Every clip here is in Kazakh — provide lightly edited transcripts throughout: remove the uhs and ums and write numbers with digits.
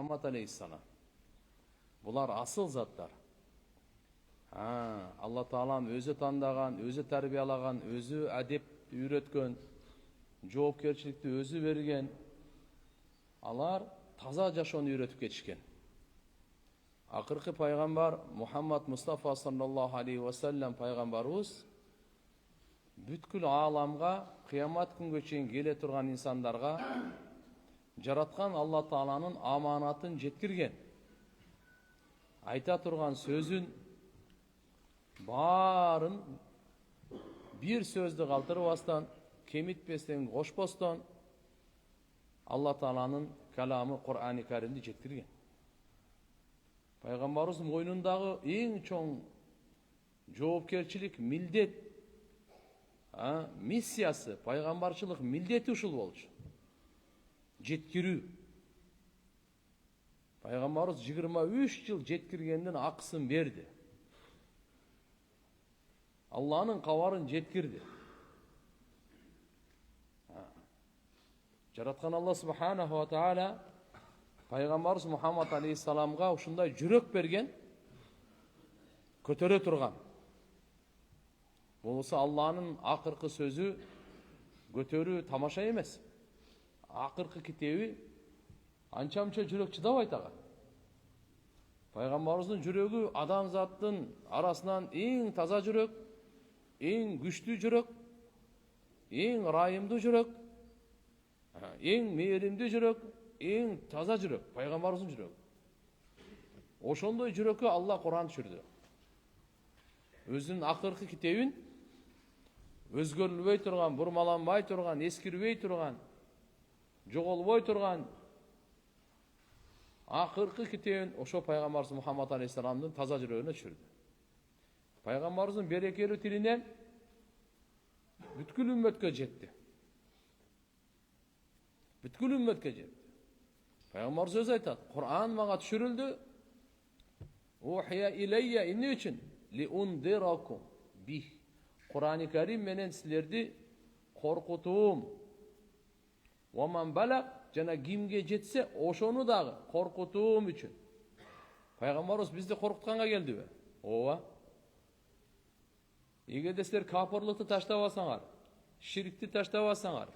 Muhammed aleyhisselam. Bular asıl zatlar. Allah Taalam özü tandagan, özü tarbiyalagan, özü adep үйрөткөн, жоопкерчиликти өзü берген. Алар таза жашоону үйрөтүп кетишкен. Акыркы пайгамбар Мухаммад Мустафа саллаллаху алейхи ва саллям пайгамбарыбыз бүткүл ааламга кыямат күнгө чейин келе турган инсандарга жараткан Алла Тааланын аманатын жеткирген. Айта турган сөзүн барын bir sözdü kaldırıbastан, kemitpестен, koşpостан Allah Taala'nın kalamı Kur'an-ı Kerim'de жеткирген. Пайгамбарыбыздын мойнундагы эң чоң жоопкерчилик, милдет, миссиясы, пайгамбарчылык милдети ушул болчу. Жеткирүү. Пайгамбарыбыз 23 жыл жеткиргендин акысын берди. Allah'ın kavarın жеткирди. Жараткан Allah Subhanahu wa Ta'ala Пайгамбарыбыз Muhammed Aleyhisselam'a ушундай жүрөк берген, көтөрө турган. Болса Allah'ın акыркы сөзү көтөрүү тамаша эмес. Акыркы китеби анча-мунча жүрөк чыдабайт ага. Пайгамбарыбыздын жүрөгү адамзаттын арасынан эң таза жүрөк, эң күчтүү жүрөк, эң ырайымдуу жүрөк, эң мээримдүү жүрөк, эң таза жүрөк, пайгамбарыбыздын жүрөгү. Ошондой жүрөккө Алла Кур'ан түшүрдү. Өзүнүн акыркы китебин өзгөрүлбөй турган, бурмаланбай турган, эскирбей турган, жоголбой турган акыркы китебин ошо пайгамбарыбыз Мухаммад алейхисаламдын таза жүрөгүнө түшүрдү. Пайгамбарыбыздын берекелүү тилинен бүткүл үммөткө жетти. Бүткүл үммөткө жетти. Пайгамбарыбыз өзү айтат, Кур'ан мага түшүрүлдү. Ухия илейя эмне үчүн? Ли ундиракум бих. Кур'ан-ы Карим менен силерди коркутуум. Ва ман балаг, жана кимге жетсе, ошону дагы коркутуум үчүн. Пайгамбарыбыз бизди коркутканга келдиби? Ооба. Эгерде силер капырлыкты таштабасаңар, ширкти таштабасаңар,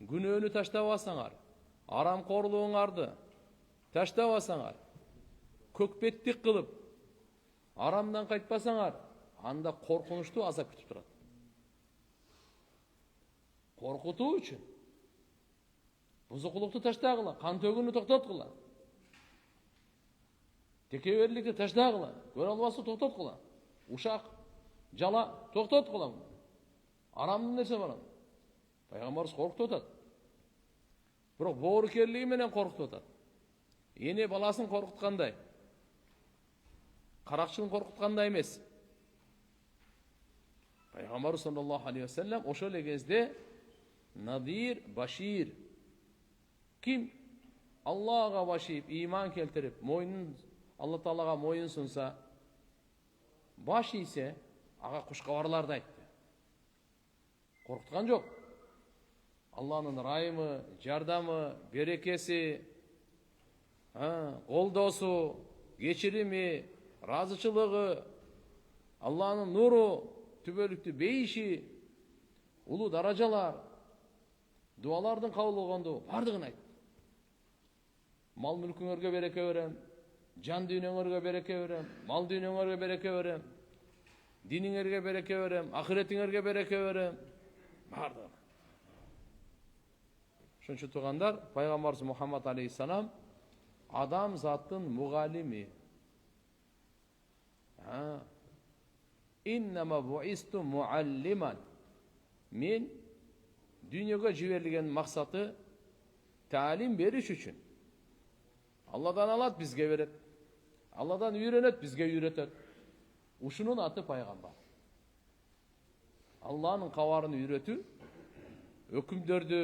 күнөөнү таштабасаңар, арамкорлугуңарды таштабасаңар, көкпеттик кылып, арамдан кайтпасаңар, анда коркунучтуу азап күтүп турат. Коркутуу үчүн бузукулукту таштагыла, кан төгүүнү токтоткула, текеберликти таштагыла, көрө албастыкты токтоткула, ушак жала токтоткула. Арамдын нерсе бар. Пайгамбарыбыз коркутуп атат. Бирок боорукерлиги менен коркутуп атат. Эне баласын коркуткандай, каракчылын коркуткандай эмес. Пайгамбарыбыз саллаллаху алейхи ва саллям ошол эле кезде Надир, Башир, ким Аллага башип, иман келтирип, мойнун Алла Таалага мойын сунса, баш ийсе, ага кушкабарларды айтты. Коркуткан жок. Алланын ырайымы, жардамы, берекеси, колдоосу, кечирими, ыраазычылыгы, Алланын нуру, түбөлүктүү бейиши, улуу даражалар, дуалардын кабыл болгондугу бардыгын айтты. Мал мүлкүңөргө береке берем, жан дүйнөңөргө береке берем, мал дүйнөңөргө береке берем, диниңерге береке берем, ахиретиңерге береке берем. Бардыгы. Ошон үчүн туугандар, пайгамбарыбыз Мухаммад алейхиссалам адам заттын мугалими. Иннама буисту муаллиман. Мен дүйнөгө жиберилген максаты таалим бериш үчүн. Алладан алат, бизге берет. Алладан үйрөнөт, бизге үйрөтөт. Ушунун аты пайгамбар. Алланын кабарын үйрөтүү, өкүмдөрдү,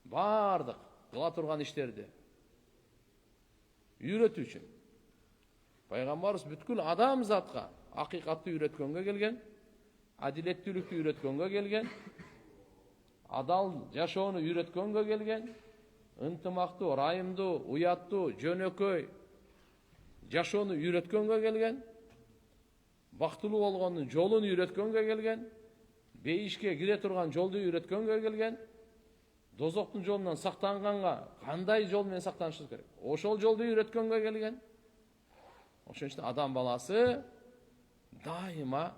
бардык кыла турган иштерди үйрөтүү үчүн. Пайгамбарыбыз бүткүл адам затка акыйкатты үйрөткөнгө келген, адилеттүүлүктү үйрөткөнгө келген, адал жашоону үйрөткөнгө келген, ынтымактуу, ырайымдуу, уяттуу, жөнөкөй жашоону үйрөткөнгө келген, бактылуу болгондун жолун үйрөткөнгө келген, бейишке кире турган жолду үйрөткөнгө келген, дозоктун жолунан сактанганга кандай жол менен сактанышыбыз керек, ошол жолду үйрөткөнгө келген. Ошон үчүн адам баласы дайыма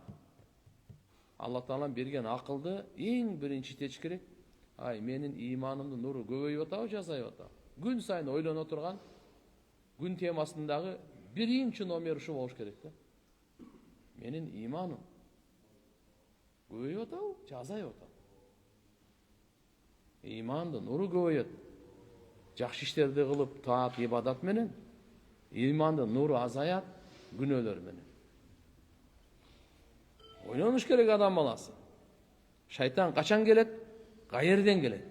Алла Таалам берген акылды эң биринчи итеч керек. Ай, менин иманымдын нуру көбөйүп атабы, же азайып атабы? Күн сайын ойлоно турган, күн темасындагы биринчи номер ушу болуш керек да. Менин иманым көбөйүп атабы, же азайып атабы? Имандын нуру көбөйөт. Жакшы иштерди кылып, таат, ибадат менен. Имандын нуру азаят күнөөлөр менен. Ойлонуш керек адам баласы. Шайтан качан келет? Каерден келет?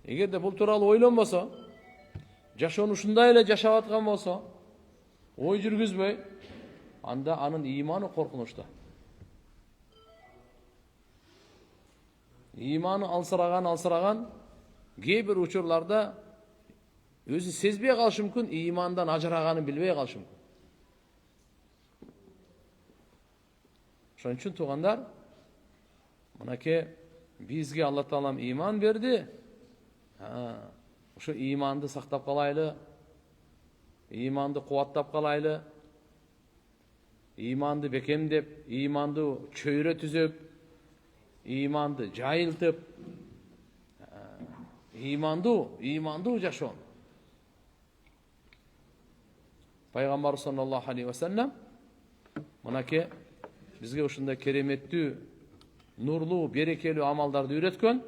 Эгерде бул тууралуу ойлонбосо, жашоону ушундай эле жашап аткан болсо, ой жүргүзбөй, анда анын иманы коркунучта. Иманы алсыраган, кээ бир учурларда өзү сезбей калышы мүмкүн, имандан ажыраганын билбей калышы мүмкүн. Ошон үчүн туугандар, мынакей бизге Алла Таалам иман берди. Ошо иманды сактап калайлы, иманды кубаттап калайлы, иманды бекемдеп, иманды чөйрөтүзүп, иманды жайылтып, имандуу жашоо. Пайгамбар саллаллаху алейхи ва саллям мынакей бизге ушундай кереметтүү, нурлуу, берекелүү амалдарды үйрөткөн.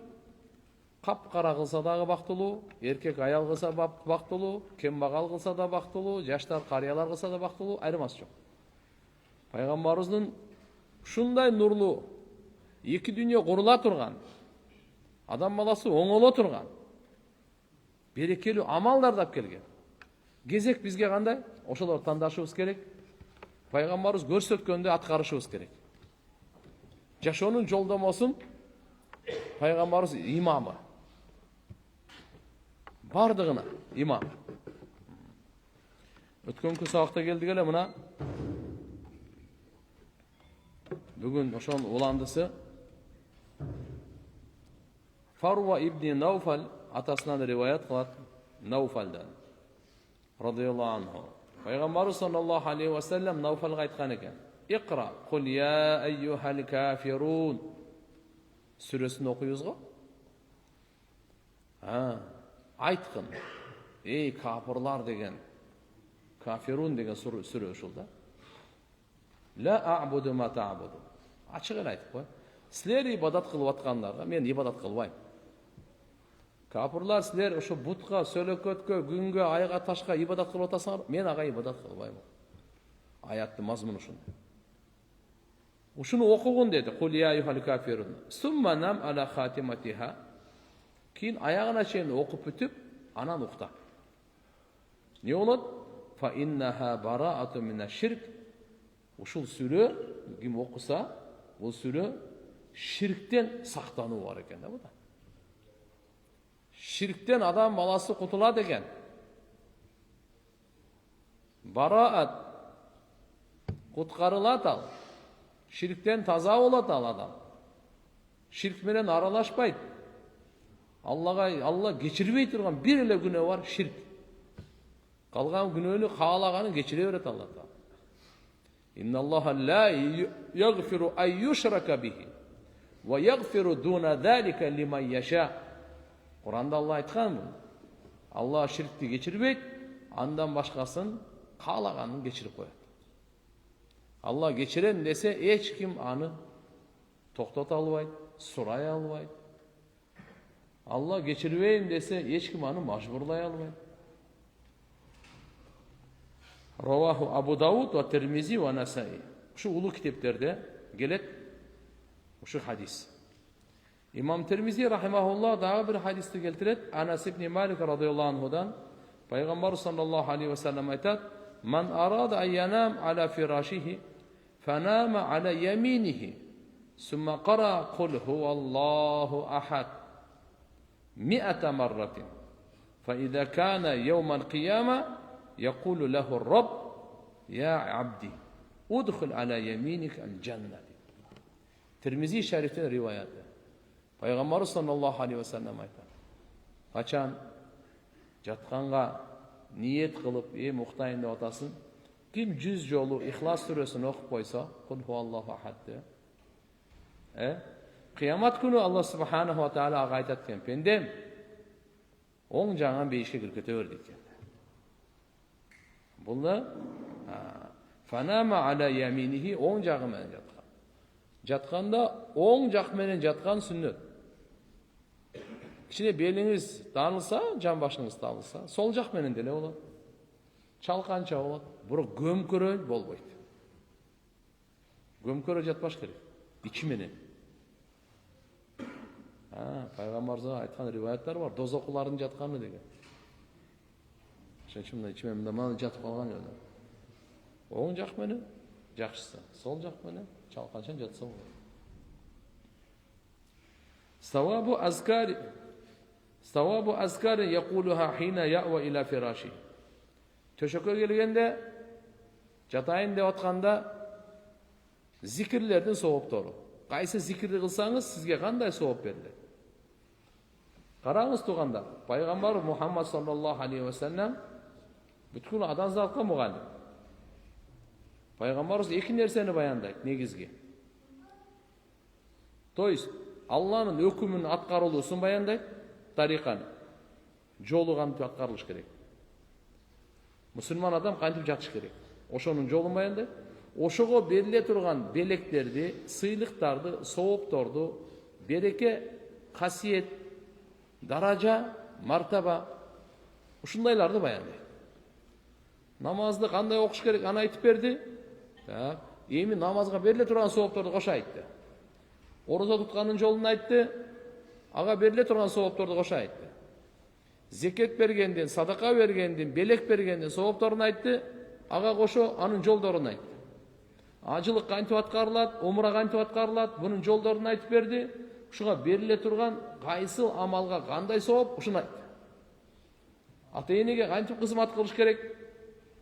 Капкара кылса дагы бактылуу, эркек аял кылса бактылуу, кембагал кылса да бактылуу, жаштар, карыялар кылса да бактылуу, айырмасы жок. Пайгамбарыбыздын ушундай нурлуу, эки дүйнө курула турган, адам баласы оңоло турган, берекелүү амалдарды алып келген. Кезек бизге кандай? Ошолорду тандашыбыз керек. Пайгамбарыбыз көрсөткөндө аткарышыбыз керек. Жашоонун жолдомосун Пайгамбарыбыз имамы. Бардыгына имам. Өткөнкү сабакта келдик эле мына. Бүгүн ошонун уландысы Фарва ибн Науфал атасынан риваят кылат, Науфалдан радияллаху анху. Пайгамбар саллаллаху алейхи ва саллям Науфалга айткан экен: "Иқра, кул я айюхал кафирун" сүрөсүн окуйбуз го. Айткын, эй кафирлар деген, кафирун деген сүрө ушул да. Ла а'буду ма та'буду. Ачык эле айтып кой. Силер ибадат кылып аткандарга мен ибадат кылбайм. Кафирлар, силер ошо бутка, сөлөкөткө, күнгө, айга, ташка ибадат кылып атасыңар, мен ага ибадат кылбайм. Аяттын мазмуну ушундай. Ушуну окугун деди. Кул я айюхал кафирун. Сумма нам ала хатиматиха. Кийин аягына чейин окуп бүтүп, анан укта. Не болот? Фа иннаха бараату мина ширк. Ушул сүрө ким окуса, бул сүрө ширктен сактануу бар экен да буда. Ширктен адам баласы кутулат экен. Бараат куткарылат ал. Ширктен таза болот ал адам. Ширк менен аралашпайт. Алла кечирбей турган бир эле күнөө бар, ширк. Калган күнөөнү каалаганын кечире берет Алла Таала. Инналлаха ла ягфиру ан юшрака бихи ва ягфиру дуна залика лиман яша. Куранда Алла айткан, Алла ширкти кечирбейт, андан башкасын каалаганын кечирип коет. Алла кечирем десе, эч ким аны токтото албайт, сурай албайт. Алла кечирбейм десе, эч ким аны мажбурлай албайт. Раваху Абу Дауд ва Тирмизи ва Насаи. Ушу улуу китептерде келет ушу хадис. Имам Тирмизи рахимахуллах дагы бир хадисти келтирет. Анас ибн Малик радияллаху анхудан Пайгамбар саллаллаху алейхи ва саллям айтат: "Ман арада ан янам ала фирашихи фанама ала яминихи, сумма қара қул хуаллаху ахад, 100 مرة فإذا كان يوم القيامة يقول له الرب يا عبدي udkhul ala yeminik al-cennet. Tirmizi şeriften rivayeti. Peygamber sallallahu aleyhi ve sellem aytadi. Kaçan жатқанға ниет қылып, мұқтайын деп атасын, ким 100 жолу İhlas сүресін оқып қойса, Құл хуаллаху ахадты. Қиямат күні Алла субханаху ва тағала айтады екен, пендем, оң жағын бейішке кіріп кете бер дейді. Бұны фанама аля яминихи оң жағы менен жатқан. Жатқанда оң жақ менен жатқан сүннет. Кішіне беліңіз танылса, жан башыңыз танылса, сол жақ менен деле болады. Чалқанча болады. Бұры көмкөрөй болбойды. Көмкөрөй жатпаш керек. Ичи менен. Пайғамбарымызға айтқан риwаяттар бар. Дозоқлардың жатқаны деген. Шыншымда ичи менен мындай жатып қалған еді. Оң жақ менен жақшысы, сол жақ менен чалқанча жатса болады. Ставабу азкари якулуха хина я'ва ила фираши. Төшөккө келгенде, жатайын деп атканда зикирлердин сооптору. Кайсы зикирди кылсаңыз, сизге кандай сооп берилет? Караңыз туганда, пайгамбар Мухаммад саллаллаху алейхи ва саллям бүткүл адамзатка мугалим. Пайгамбарыбыз эки нерсени баяндайт негизги. То есть Алланын өкүмүн аткарылуусун баяндайт, тариканы. Жолу кантип аткарылыш керек. Мусулман адам кантип жашаш керек. Ошонун жолун баяндайт. Ошого бериле турган белектерди, сыйлыктарды, соопторду, береке, касиет, даража, мартаба ушундайларды баяндайт. Намазды кандай окуш керек аны айтып берди. Эми намазга бериле турган соопторду кошо айтты. Орозо туткандын жолун айтты. Ага бериле турган соопторду кошо айтты. Зекет бергенден, садака бергенден, белек бергенден соопторун айтты. Ага кошо анын жолдорун айтты. Ажылык кантип аткарылат, умра кантип аткарылат, бунун жолдорун айтып берди. Ушуга бериле турган кайсы амалга кандай сооп, ушуну айтты. Ата-энеге кантип кызмат кылыш керек,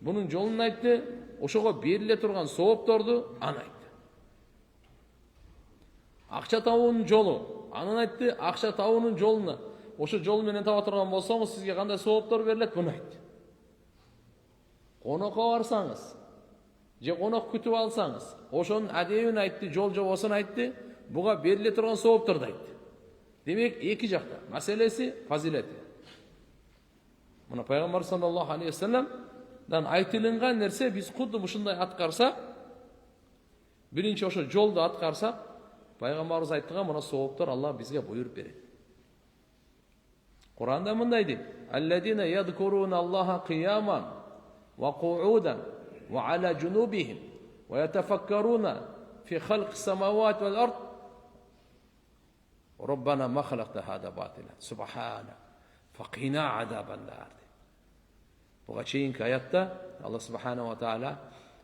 бунун жолун айтты. Ошого бериле турган соопторду аны айтты. Акча табуунун жолу, анын айтты. Акча табуунун жолуна, ошо жол менен таба турган болсоңуз, сизге кандай сооптор берилет, буну айтты. Конокко барсаңыз, же конок күтүп алсаңыз, ошонун адебин айтты, жол жобосун айтты, буга бериле турган соопторду айтты. Демек, эки жакта маселеси фазилети. Мына пайгамбар саллаллаху алейхи ва салламдан айтылган нерсе биз кудду ушундай аткарсак, биринчи ошо жолду аткарсак, пайгамбарыбыз айткан мына сооптор Алла бизге буйруп берет. Куранда мындай дейт: "Алладина ядкуруна Аллаха қияман ва қуудан ва ала джунубихим ва ятафаккаруна фи халқи самавати вал ард. Раббана ма халақта хада батила. Субхана фақина азабан нар." Буга чейинки аятта Алла субхана ва таала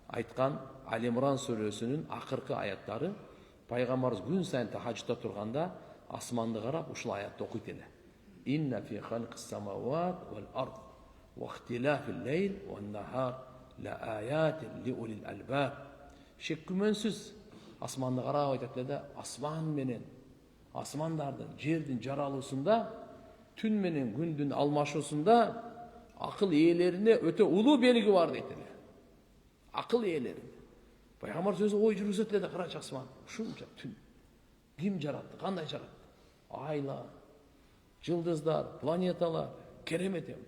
айткан Ал-Имран сүрөсүнүн акыркы аяттары, пайгамбарыбыз күн сайын тахажжудда турганда асманды карап ушул аятты окуйт эле. Инна фи халқис самават вал ард ва ихтилафил лейл ван нахар ла аятин ли улил албаб. Шек күмөнсүз асманды карап айтат эле, асман менен асмандардын, жердин жаралуусунда, түн менен күндүн алмашуусунда акыл ээлерине өтө улуу белги бар дейт эле. Акыл ээлерине. Пайгамбар сөзү ой жүргүзөт эле, карачы асман, ушунча түн. Ким жаратты, кандай жаратты? Айлар, жылдыздар, планеталар, керемет эми.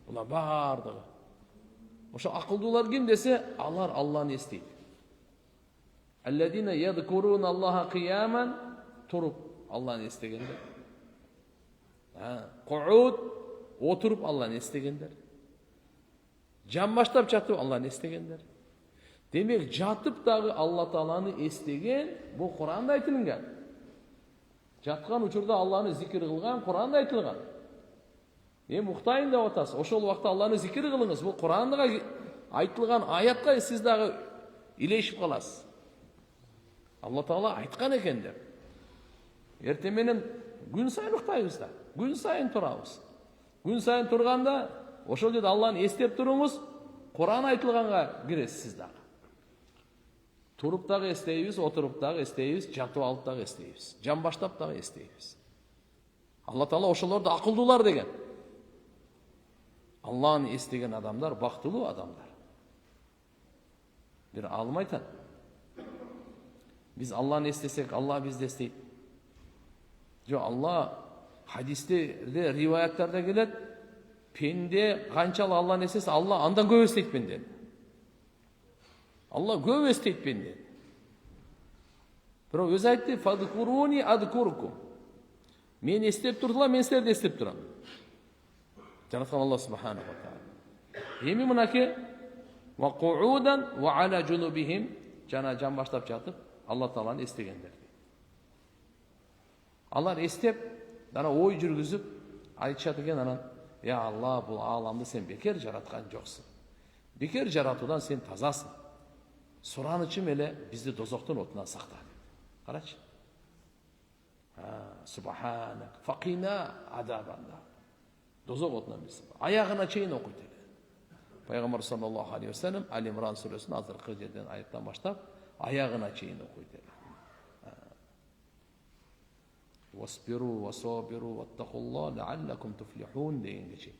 Булар бардыгы. Ошо акылдуулар ким десе, алар Алланы эстейт. Алладина ядкуруна Аллаха қияман, туруп Алланы эстегендер. Қууд, отуруп Алланы эстегендер. Жан баштап жатып Алланы эстегендер. Демек, жатып дагы Алла Тааланы эстеген, бул Куранда айтылган. Жаткан учурда Алланы зикир кылган, Куранда айтылган. Муктайын деп атасыз, ошол убакта Алланы зикир кылыңыз. Бул Куранда айтылган аятка сиз дагы илешип каласыз. Алла Таала айткан экен деп. Эртең менен күн сайын уктайбыз да. Күн сайын турабыз. Күн сайын турганда ошол жерде Алланы эстеп туруңуз, Кур'ан айтылганга киресиз сиз дагы. Туруп дагы эстейбиз, отуруп дагы эстейбиз, жатып алып дагы эстейбиз. Жан баштап дагы эстейбиз. Алла Таала ошолорду акылдуулар деген. Алланы эстеген адамдар бактылуу адамдар. Бир алым айтат. Biz Allah'ını istesek Allah bizde isteyip. Yok Allah hadiste rivayetlerde gelir. Pende kançalı Allah'ını istese Allah andan göv isteyip benden. Allah göv isteyip benden. Pero öz aytti fadkuruni adkurkum. Men istep turdular, men sizlerdi istep turam. Janatkan Allah subhanahu wa ta'ala. Emi mınaki ve qu'udan ve ala junubihim jana jan başlap jatıp Allah Taala'nı istegenler. Allar istep, dana oy жүргүзүп, айтышат экен анан, "Ya Allah, бул аламды сен бекер жараткан жоксуң. Бекер жаратуудан сен тазасың. Суранычым эле бизди дозоктун отунан сакта." Карачы. Субханак, факина адабанда. Дозок отунан биз. Аягына чейин окуйт эле. Пайгамбар саллаллаху алейхи ва саллям Ал-Имран сүрөсүнүн азыркы жерден аяттан баштап ayağına çeyin okuydu. Vasbiru ve sabiru vettakullah leallekum tuflihun deyin geçin.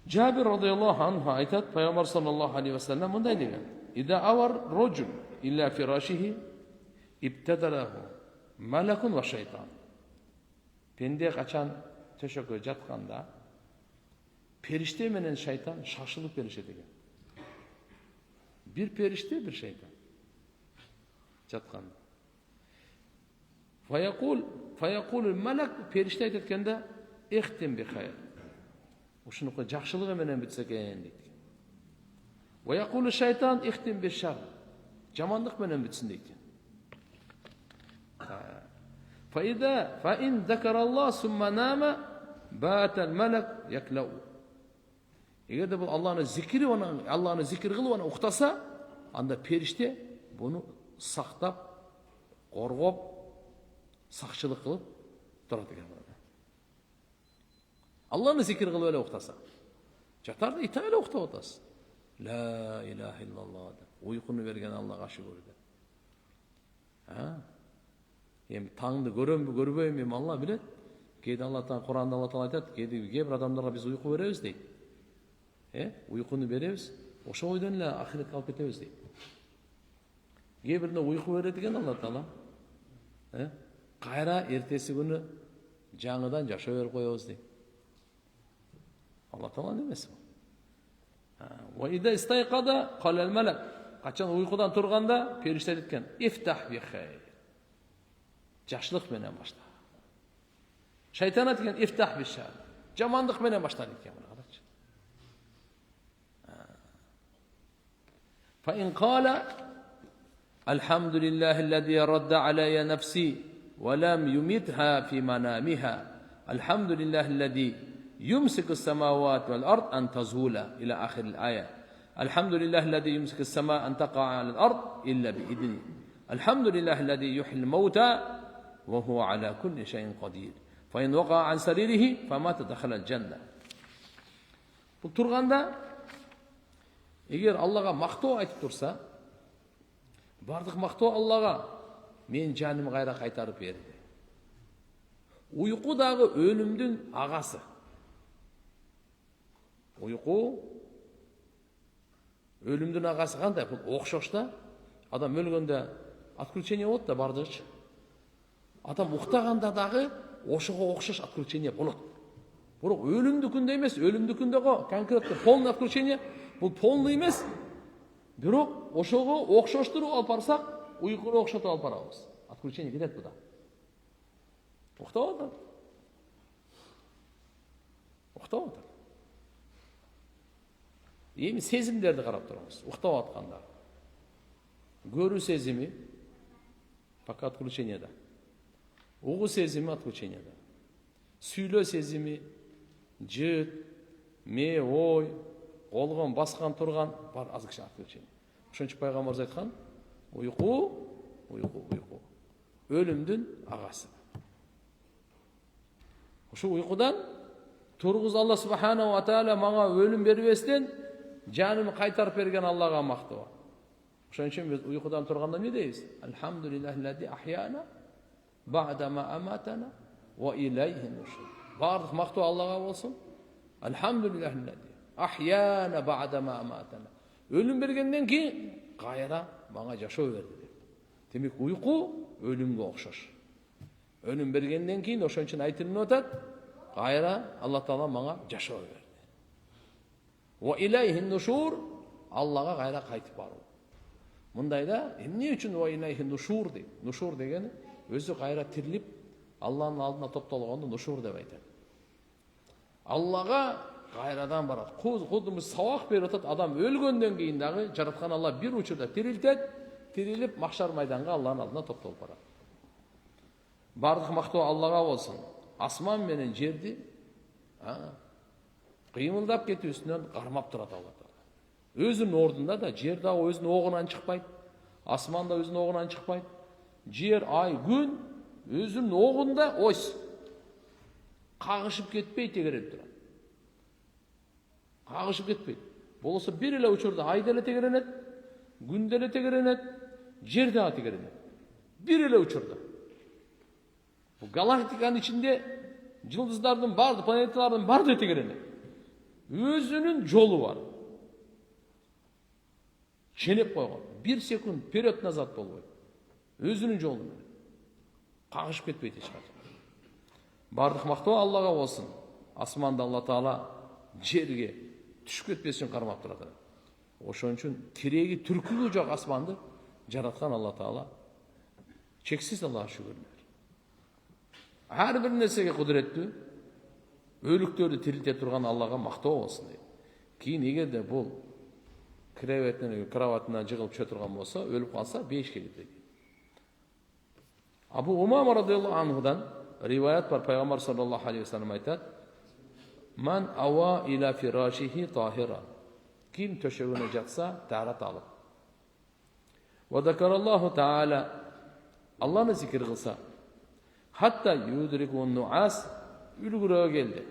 Cabir radıyallahu anh aytat Peygamber sallallahu aleyhi ve sellem bunday degan. İza avar rojul illa firashihi ibtadalahu malakun ve şeytan. Pende kaçan töşökö jatkanda perişte menen şeytan şaşılıp berişet eken. Bir perişte bir şeytan. Çatkan. Fayaqul melek perişte aytetkende ihtim bi hayr. Uşunuqa жақшылыгы менен bitse eкен дейт. Ve yaqulu şeytan ihtim bi şer. Жамандык менен bitsin дейт. Fa in zakarallah summa nama ba'al melek yaklau. Eğer de bu Allah'ın zikri ona, Allah'ın zikir kılıp ona uktasa, anda perişte bunu saktap, korgop, sakçılık kılıp duradi ekan. Allah'ın zikir kılıp öyle uktasa. Jatarda itayle uktap otasın. La ilahe illallah de. Uykunu vergen Allah'a şükür de. Hem tаңды көрөмбү, көрбөймү Allah bilet. Кейде Allah'tan Kur'an'da Allah Taala aytat, кейбір адамдарга biz uyku verебиз дейт. Uykunu berебиз, ошо ойдон эле ахиретке алып кетебиз дейт. Кейбирине uyku берет экен Алла Таала. Кайра эртеси күнү жаңыдан жашай берип коебуз дейт. Allah Taala немеси бул? Wa idha istayqada qala al-malak. Качан uykudan turganda perişte aytкен, "Iftah bi khayr." Жақшылык менен башла. Шайтан aytкен, "Iftah bi shar." Жамандык менен башла экен. فإن قال الحمد لله الذي رد علي نفسي ولم يمتها في منامها الحمد لله الذي يمسك السماوات والأرض أن تزولا إلى آخر الآية الحمد لله الذي يمسك السماء أن تقع على الأرض إلا بإذنه الحمد لله الذي يحيي الموتى وهو على كل شيء قدير فإن وقع عن سريره فمات دخل الجنة. Bu turganda эгер Аллага мактоо айтып турса, бардык мактоо Аллага, мен жаным кайра кайтарып берди. Уйку дагы өлүмдүн агасы. Уйку өлүмдүн агасы кандай? Бул окшош да. Адам өлгөндө отключение болот да бардыгычы. Адам уктаганда дагы ошого окшош отключение болот. Бирок өлүмдүкүндө эмес, өлүмдүкүндөгү конкретно полный отключение бул полный эмес. Бирок ошого окшоштуруп алып барсак, уйкуну окшотуп алып барабыз. Отключение кетет буда. Уктап атат. Уктап атат. Эми сезимдерди карап турабыз. Уктап атканда. Көрүү сезими пока отключениеда. Угуу сезими отключениеда. Сүйлөө сезими, жыт, ой, колгон баскан турган бар азгыча отключение. Ошончо пайгамбарыбыз айткан, уйку өлүмдүн агасы. Ошо уйкудан тургуз Алла субханаху ва тааля мага өлүм бербестен жанымды кайтарып берген Аллага мактоо. Ошон үчүн биз уйкудан турганда эмне дейбиз? Алхамдулиллахиллади ахяна ба'да ма аматана ва илайхи нушур. Бардык мактоо Аллага болсун. Алхамдулиллахиллади ахяна ба'да ма аматана. Өлүм бергенден кийин кайра мага жашоо берди деп. Демек уйку өлүмгө окшош. Өлүм бергенден кийин ошон үчүн айтылып атат, кайра Алла таала мага жашоо берди. Ва илайхи нушур, Аллага кайра кайтып баруу. Мындайда эмне үчүн ва илайхи нушур дейт? Нушур дегени өзү кайра тирилип Алланын алдына топтолгонду нушур деп айтат. Аллага кайрадан барат. Кудумуз сабак берип атат, адам өлгөндөн кийин дагы жараткан Алла бир учурда тирилтет, тирилип махшар майданга Алланын алдына топтолуп барат. Бардык мактоо Аллага болсун. Асман менен жерди кыймылдап кетүүсүнөн кармап турат Алла таала. Өзүнүн ордунда да жер да өзүнүн огунан чыкпайт. Асман да өзүнүн огунан чыкпайт. Жер, ай, күн өзүнүн огунда ось кагышып кетпей тегереп турат. Кагышып кетпейт. Болсо бир эле учурда ай деле тегеренет, күн деле тегеренет, жер дагы тегеренет. Бир эле учурда. Bu galaktikanın içinde yıldızların vardı, planetlerin vardı ötegerine. Özünün yolu var. Çenep koygan. Bir sekund periyot nazat bolboyt. Özünün yolu var. Kagışıp ketpeydi çıkar. Bardıq maktoo Allah'a olsun. Asmanda Allah Taala жерге түшүп кетпесин кармап турат. Ошон үчүн тиреги түркүлүү жок асманды жараткан Алла Таала чексиз Аллага шүгүрлөр. Her bir nesege kudretli, өлүктөрдү тирилте турган Аллага мактоо болсун дейт. Кийин эгерде бул кроватынан жыгылып чөтө турган болсо, өлүп калса бейишке кетет. Абу Умама радыйаллаху анхудан риваят бар, пайгамбар саллаллаху алейхи ва саллям айтат: "Ман ава ила фирашихи tahira." Ким төшөгүнө жатса, тарат алып. Ва закараллаху таала, Алланы зикир кылса, hatta yudrikun nuas үлгүрөө келди.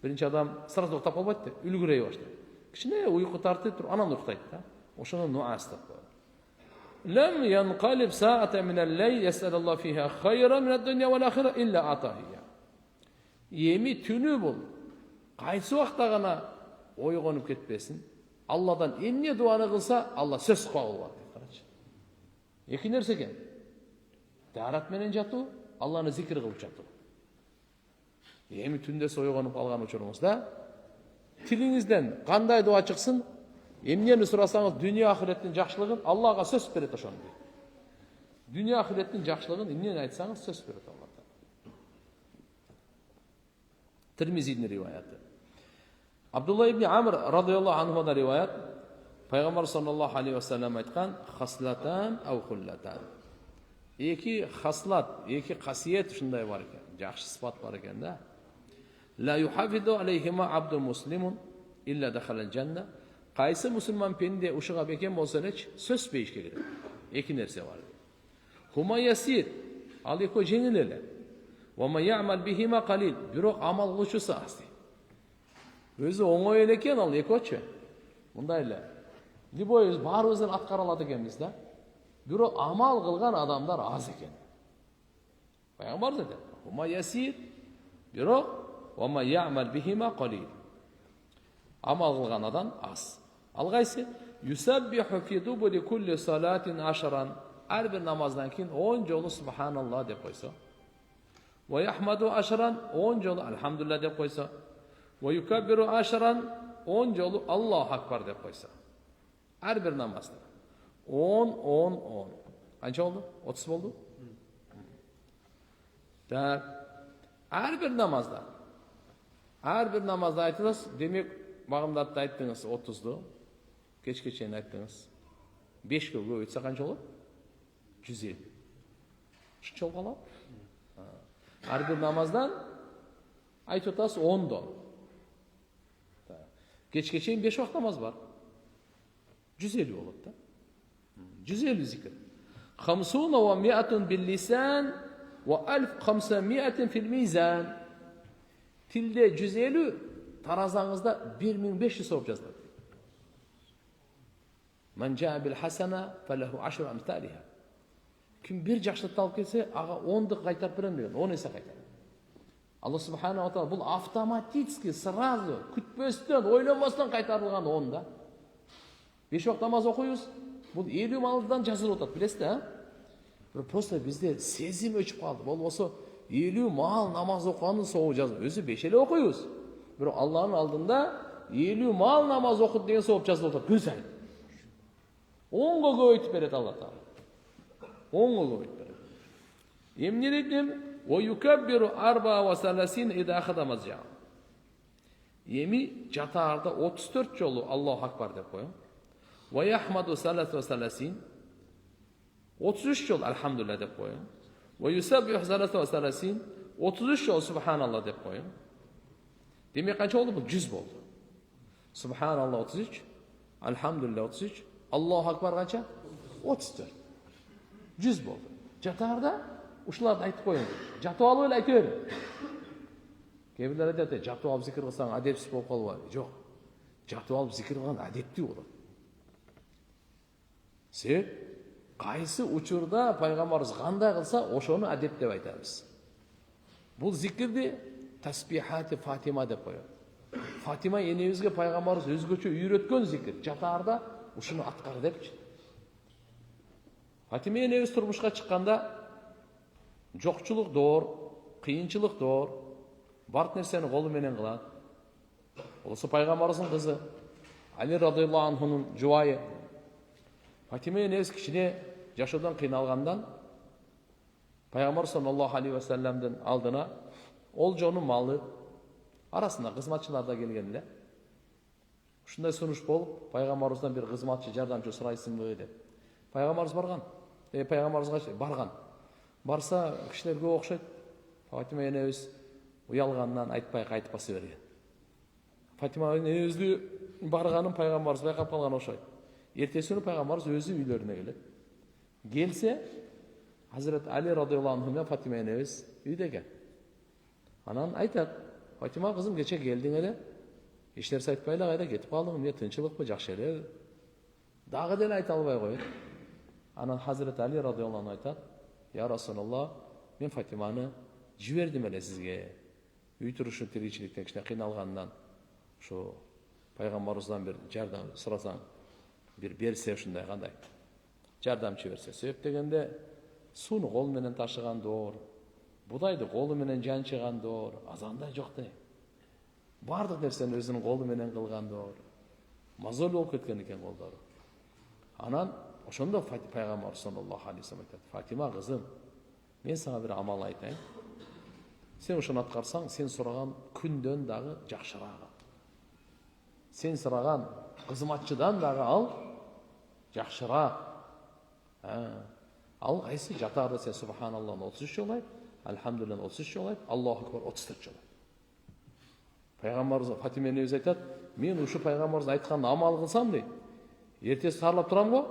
Биринчи адам сразу уктап калбайт да, үлгүрөй баштайт. Кичине уйку тартып туруп, анан уктайт да. Ошону nuas деп коет. Лам янқалиб саата мин ал-лейл ясалаллаху фиха хайран мин ад-дунья вал ахира илля атахия. Эми түнү бул. Кайсы убакта гана ойгонуп кетпесин. Алладан эмне дуаны кылса, Алла сөз кабыл кылат дейт. Карачы. Эки нерсе экен. Тарат менен жатуу, Алланы зикир кылып жатуу. Эми түндө ойгонуп калган учурубузда тилиңизден кандай дуа чыксын, эмнени сурасаңыз дүйнө ахиреттин жакшылыгын Аллага сөз берет ошону дейт. Дүйнө ахиреттин жакшылыгын эмнени айтсаңыз сөз берет Алла. Тирмизинин риваяты. Абдулла ибн Амр радыйаллаху анхудан риваят, пайгамбар саллаллаху алейхи ва саллям айткан: "Хаслатан ау хуллатан." Эки хаслат, эки касиет ушундай бар экен, жакшы сыпат бар экен да. Ла юхафиду алейхима абду муслимун илля дахалал жанна. Кайсы мусулман пенде ушуга бекен болсо элечи сөз бейишке кирет. Эки нерсе бар. Хума ясир, ал эки жеңил эле. Ва ма я'мал бихима qalil, бирок амал кылуучусу аз. Өзү оңой эле экен ал экочу. Мындай эле. Любой баарыбыздан аткара алат экенбиз да. Бирок амал кылган адамдар аз экен. Пайгамбар деди: "Хума ясир, бирок ва ма я'мал бихима qalil." Амал кылган адам аз. Ал кайсы? Юсаббиху фи дубури кулли салатин ашран. Ар бир намаздан кийин 10 жолу субханалла деп койсо. Ва яхмаду ашран 10 жолу алхамдулилlah деп койсо. Ва юкаббиру ашран 10 жолу Аллаху акбар деп койсо. Ар бир намазда 10. Канча болду? 30 болду? Так. Ар бир намазда айтыңыз, демек багымдатты айттыңыз 30ду. Кечке чейин айттыңыз. 5 көбөйтсө канча болот? 150. Ушунча болот. Ар бир намаздан айтып атасыз 10до. Кечке чейин 5 убакыт намаз бар. 150 болот да. 150 zikr. 50 ve 100 bil lisan ve 1500 fil mizan. Tilde 150, tarazаңızda 1500 сауап жазылады. Man jaa bil hasana falahu 10 amsalha. Kim bir жақсылықты алып келсе, аға 10-ды қайтарып беремін деген, 10 есе қайтарады. Алла субхана ва тағала бұл автоматически, сразу, күтпестен, ойланбастан қайтарылған 10-да. 5 уақыт намаз оқойыз, бұл 50 малдан жазылып отырады, білесіз да? Просто бізде сезім өшіп қалды. Бұл осы 50 мал намаз оқығанның соғы жазылып. Өзі 5 еле оқойыз. Бірақ Алланың алдында 50 мал намаз оқыды деген соғып жазылып отырады. Күн сайын. 10-ға көбейтіп береді Алла тағала. 10-ға көбейтіп береді. Емне дейтін? وَيُكَبِّرُ 34 إِذَا أَخَذَ مَضْجَعَهُ. Еми жатарда 34 жолу Аллаху акбар деп қойын. وَيَحْمَدُ 33. 33 жол Алхамдулилlah деп қойын. وَيُسَبِّحُ 33. 33 жол Субханаллах деп қойын. Демек қанша болды бұл? 100 болды. Субханаллах 33, Алхамдулилlah 33, Аллаху акбар қанша? 34. 100 болды. Жатарда ушуларды айтып қойын. Жатып алып эле айта бер. Кейбірлер айтады, жатып алып зикір қылсаң әдепсіз болып қалбайды. Жоқ. Жатып алып зикір қылған әдепті болады. Себеп қайсы учурда пайғамбарымыз қандай қылса, ошоны әдеп деп айтамыз. Бұл зикірде таспихати Фатима деп қояды. Фатима енемізге пайғамбарымыз өзгөчө үйреткен зикір. Жатарда ушуну аткар депчи. Фатима енеміз турмушка чыкканда жоқчылық доор, қиынчылық доор, бар нәрсені қолы менен қылады. Осы пайғамбарымыздың қызы, Али радиаллаху анхунун жуайы. Фатима енеміз кішкене жашаудан қиналғандан пайғамбар саллаллаху алейхи ва салламдың алдына ол жоның малы арасында қызматшылар да келген эле. Ушундай сунуш болуп, пайғамбарымыздан bir қызматшы жардамчы сурайсыңбы деп. Пайғамбарымыз барған. Пайғамбарымызға барған. Барса, кішілерге оқшайды. Фатима енеміз ұялғаннан айтпай қайтып басы берген. Фатима енемізді барғанын пайғамбарымыз байқап қалған оқшайды. Ертесі күні пайғамбарымыз өзі үйлеріне келеді. Келсе, Hazret Ali radıyallahu anh мен Фатима енеміз үйде екен. Анан айтады, Фатима қызым кеше келдің еле, ешнәрсе айтпайлы қайда кетіп қалдың, не тыншылық па, жақсы еле. Дағы деле айта албай қойды. Анан Hazret Ali radıyallahu anh айтады, Я Расулаллах, мен Фатиманы жібердім әле сізге. Үй тұрушы тіргейшіліктен кішкене қиналғаннан, шу пайғамбарымыздан бір жардам сұрасаң, бір берсе ушундай қандай. Жардамчы берсе. Себеп дегенде суны қол менен ташыған доор, будайды қолы менен жаншыған доор, азандай жоқ де. Бардық нәрсені өзінің қолы менен қылған доор. Мазол болып кеткен екен қолдары. Анан ошондо пайгамбар саллаллаху алейхи ва саллям айтат: Фатима кызым, мен сага бир амал айтайын. Сен ошону аткарсаң, сен сураган күндөн дагы жакшыраак. Сен сураган кызматчыдан дагы ал жакшыраак. Ал кайсы? Жатарда сен субханаллахны 33 жол айт, Алхамдулиллахны 33 жол айт, Аллаху акбар 34 жол айт. Пайгамбарыбыз Фатима энебиз айтат: мен ушу пайгамбарыбыз айтканды амал кылсам дейт, эртеси тарлап турам го,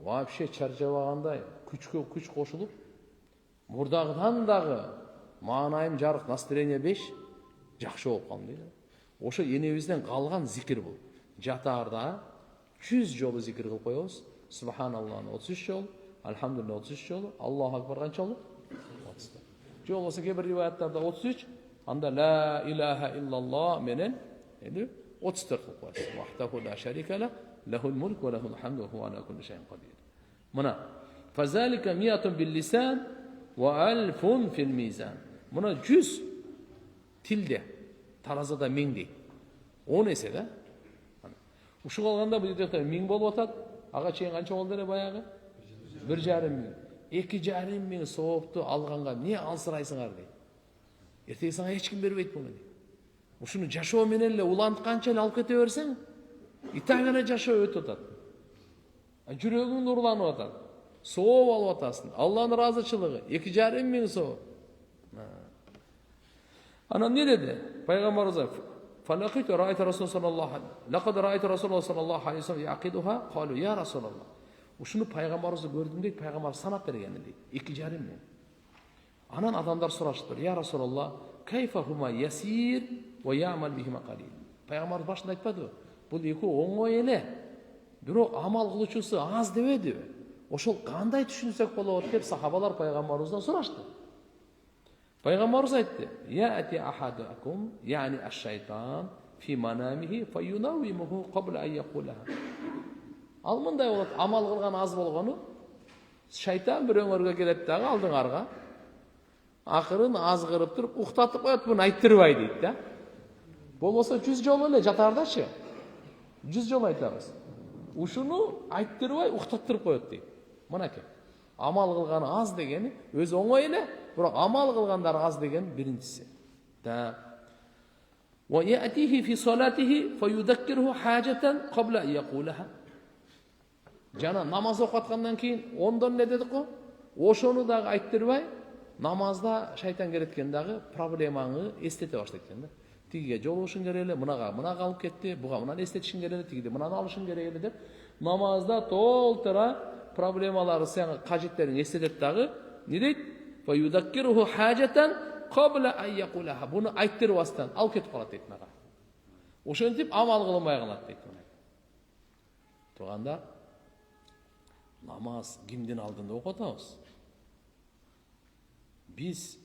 вообще чаржабагандай, күчкө күч кошулуп, мурдагыдан дагы маанайым жарык, настроение 5 жакшы болуп калдым дейт. Ошо энебизден калган зикир бул. Жатарда 100 жолу зикир кылып коебуз. Субханаллахны 33 жол, Алхамдулилlah 33 жолу, Аллаху акбар канча жолу? 30. Жол болсо кейбир риваяттарда 33, анда ла илаха иллаллах менен 34 кылып коебуз. Вахтаху ла шарика ла, лахул мулк ва лахул хамду ва хува ала кулли шайин кадир. Мына фазалика миятун бил лисан ва альфун фил мизан. Мына 100 тилде, таразада 1000 дейт. 10 эсе да. Ушул калганда бул жерде 1000 болуп атат. Ага чейин канча болду эле баягы? 1,5 2,5 соопту алганга эмне алсырайсыңар дейт. Эртеге сага эч ким бербейт муну дейт. Ушуну жашоо менен эле улантканча эле алып кете берсең, и так эле жашоо өтүп атат. Жүрөгүң нурланып атат. Сооп алып атасың. Алланын ыраазычылыгы 2,5 сооп. Анан не деди? Пайгамбарыбыз فلقيت رأيت رسول صلى الله عليه لقد رأيت رسول الله صلى الله عليه وسلم يعقدها قالوا يا رسول الله. Ушуну пайгамбарыбызды көрдүм дейт, пайгамбар санап берген дейт. 2,5 мен. Анан адамдар сураштыр: "Я Расулаллах, кайфа хума ясир ва я'mal бихима qalil." Пайгамбар башында айтпадыбы? Бул эки оңой эле. Бирок амал кылуучусу аз дебедиби? Ошол кандай түшүнсөк болот деп сахабалар пайгамбарыбыздан сурашты. Пайгамбарыбыз айтты: "Я'ти ахадукум, я'ни аш-шайтан фи манамихи фаюнавимуху qabla an yaqulaha." Ал мындай болот: амал кылган аз болгону, шайтан бір өңөргө келет дагы алдыңарга. Акырын аз кырып туруп уктатып коет, буну айттырбай дейт да. Болбосо 100 жолу эле жатардачы. 100 жолу айтабыз. Ушуну айттырбай уктаттырып коет дейт. Мынакей. Амал кылганы аз дегени өзү оңой эле, бирок амал кылгандар аз деген биринчиси. Да. Ва я'тиhi fi salatihi fayudakkiruhu hajatan qabla an yaqulaha. Жана намаз окуп аткандан кийин ондон не дедик го? Ошону дагы айттырбай, намазда шайтан келеткен дагы проблемаңы эстете баштайт экен да. Тигиге жолугушуң керек эле, мына калып кетти, буга мынаны эстетишиң керек эле, тигиде мынаны алышың керек эле деп намазда толтура проблемалары сен кажеттерин эстетет дагы. Не дейт? Фаюдаккируху хажатан qabla an yaqulaha. Буну айттырбастан алып кетип калат дейт мага. Ошентип амал кылмай калат дейт мына. Турганда намаз кимдин алдында окуп атабыз? Биз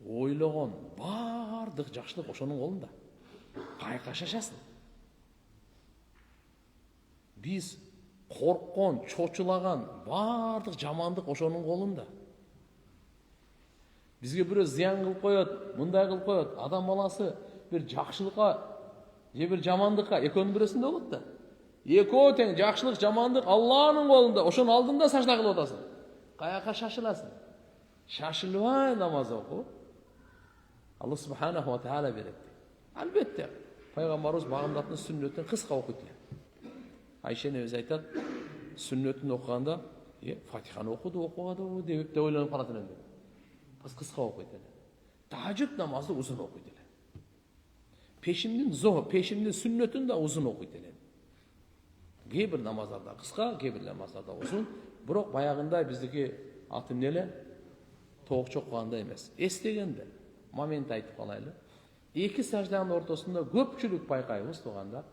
ойлогон бардык жакшылык ошонун колунда. Кайка шашасын. Биз корккон, чочулаган бардык жамандык ошонун колунда. Бизге бирөө зыян кылып коет, мындай кылып коет. Адам баласы бир жакшылыкка же бир жамандыкка экөөнүн бирөөсүндө болот да. Экөө тең жакшылык, жамандык Аллахнын колунда. Ошону алдында сажда кылып атасың. Каяка шашыласың? Шашылбай намаз окуу. Аллах субханаху ва таала берет. Албетте, пайгамбарыбыз багымдатын сүннөтүн кыска окуйт эле. Айшене өзү айтат, сүннөтүн окуганда, Фатиханы окуду деп ойлонуп калат элем. Кыска окуйт эле. Тажжуд намазды узун окуйт эле. Пешимдин сүннөтүн да узун окуйт эле. Кээ бир намаздарда кыска, кээ бир намаздарда узун. Бирок баягындай биздики атым эле тоокчок кылгандай эмес. Эстегенде момент айтып калайлы. Эки сажданын ортосунда көпчүлүк байкайбыз турганда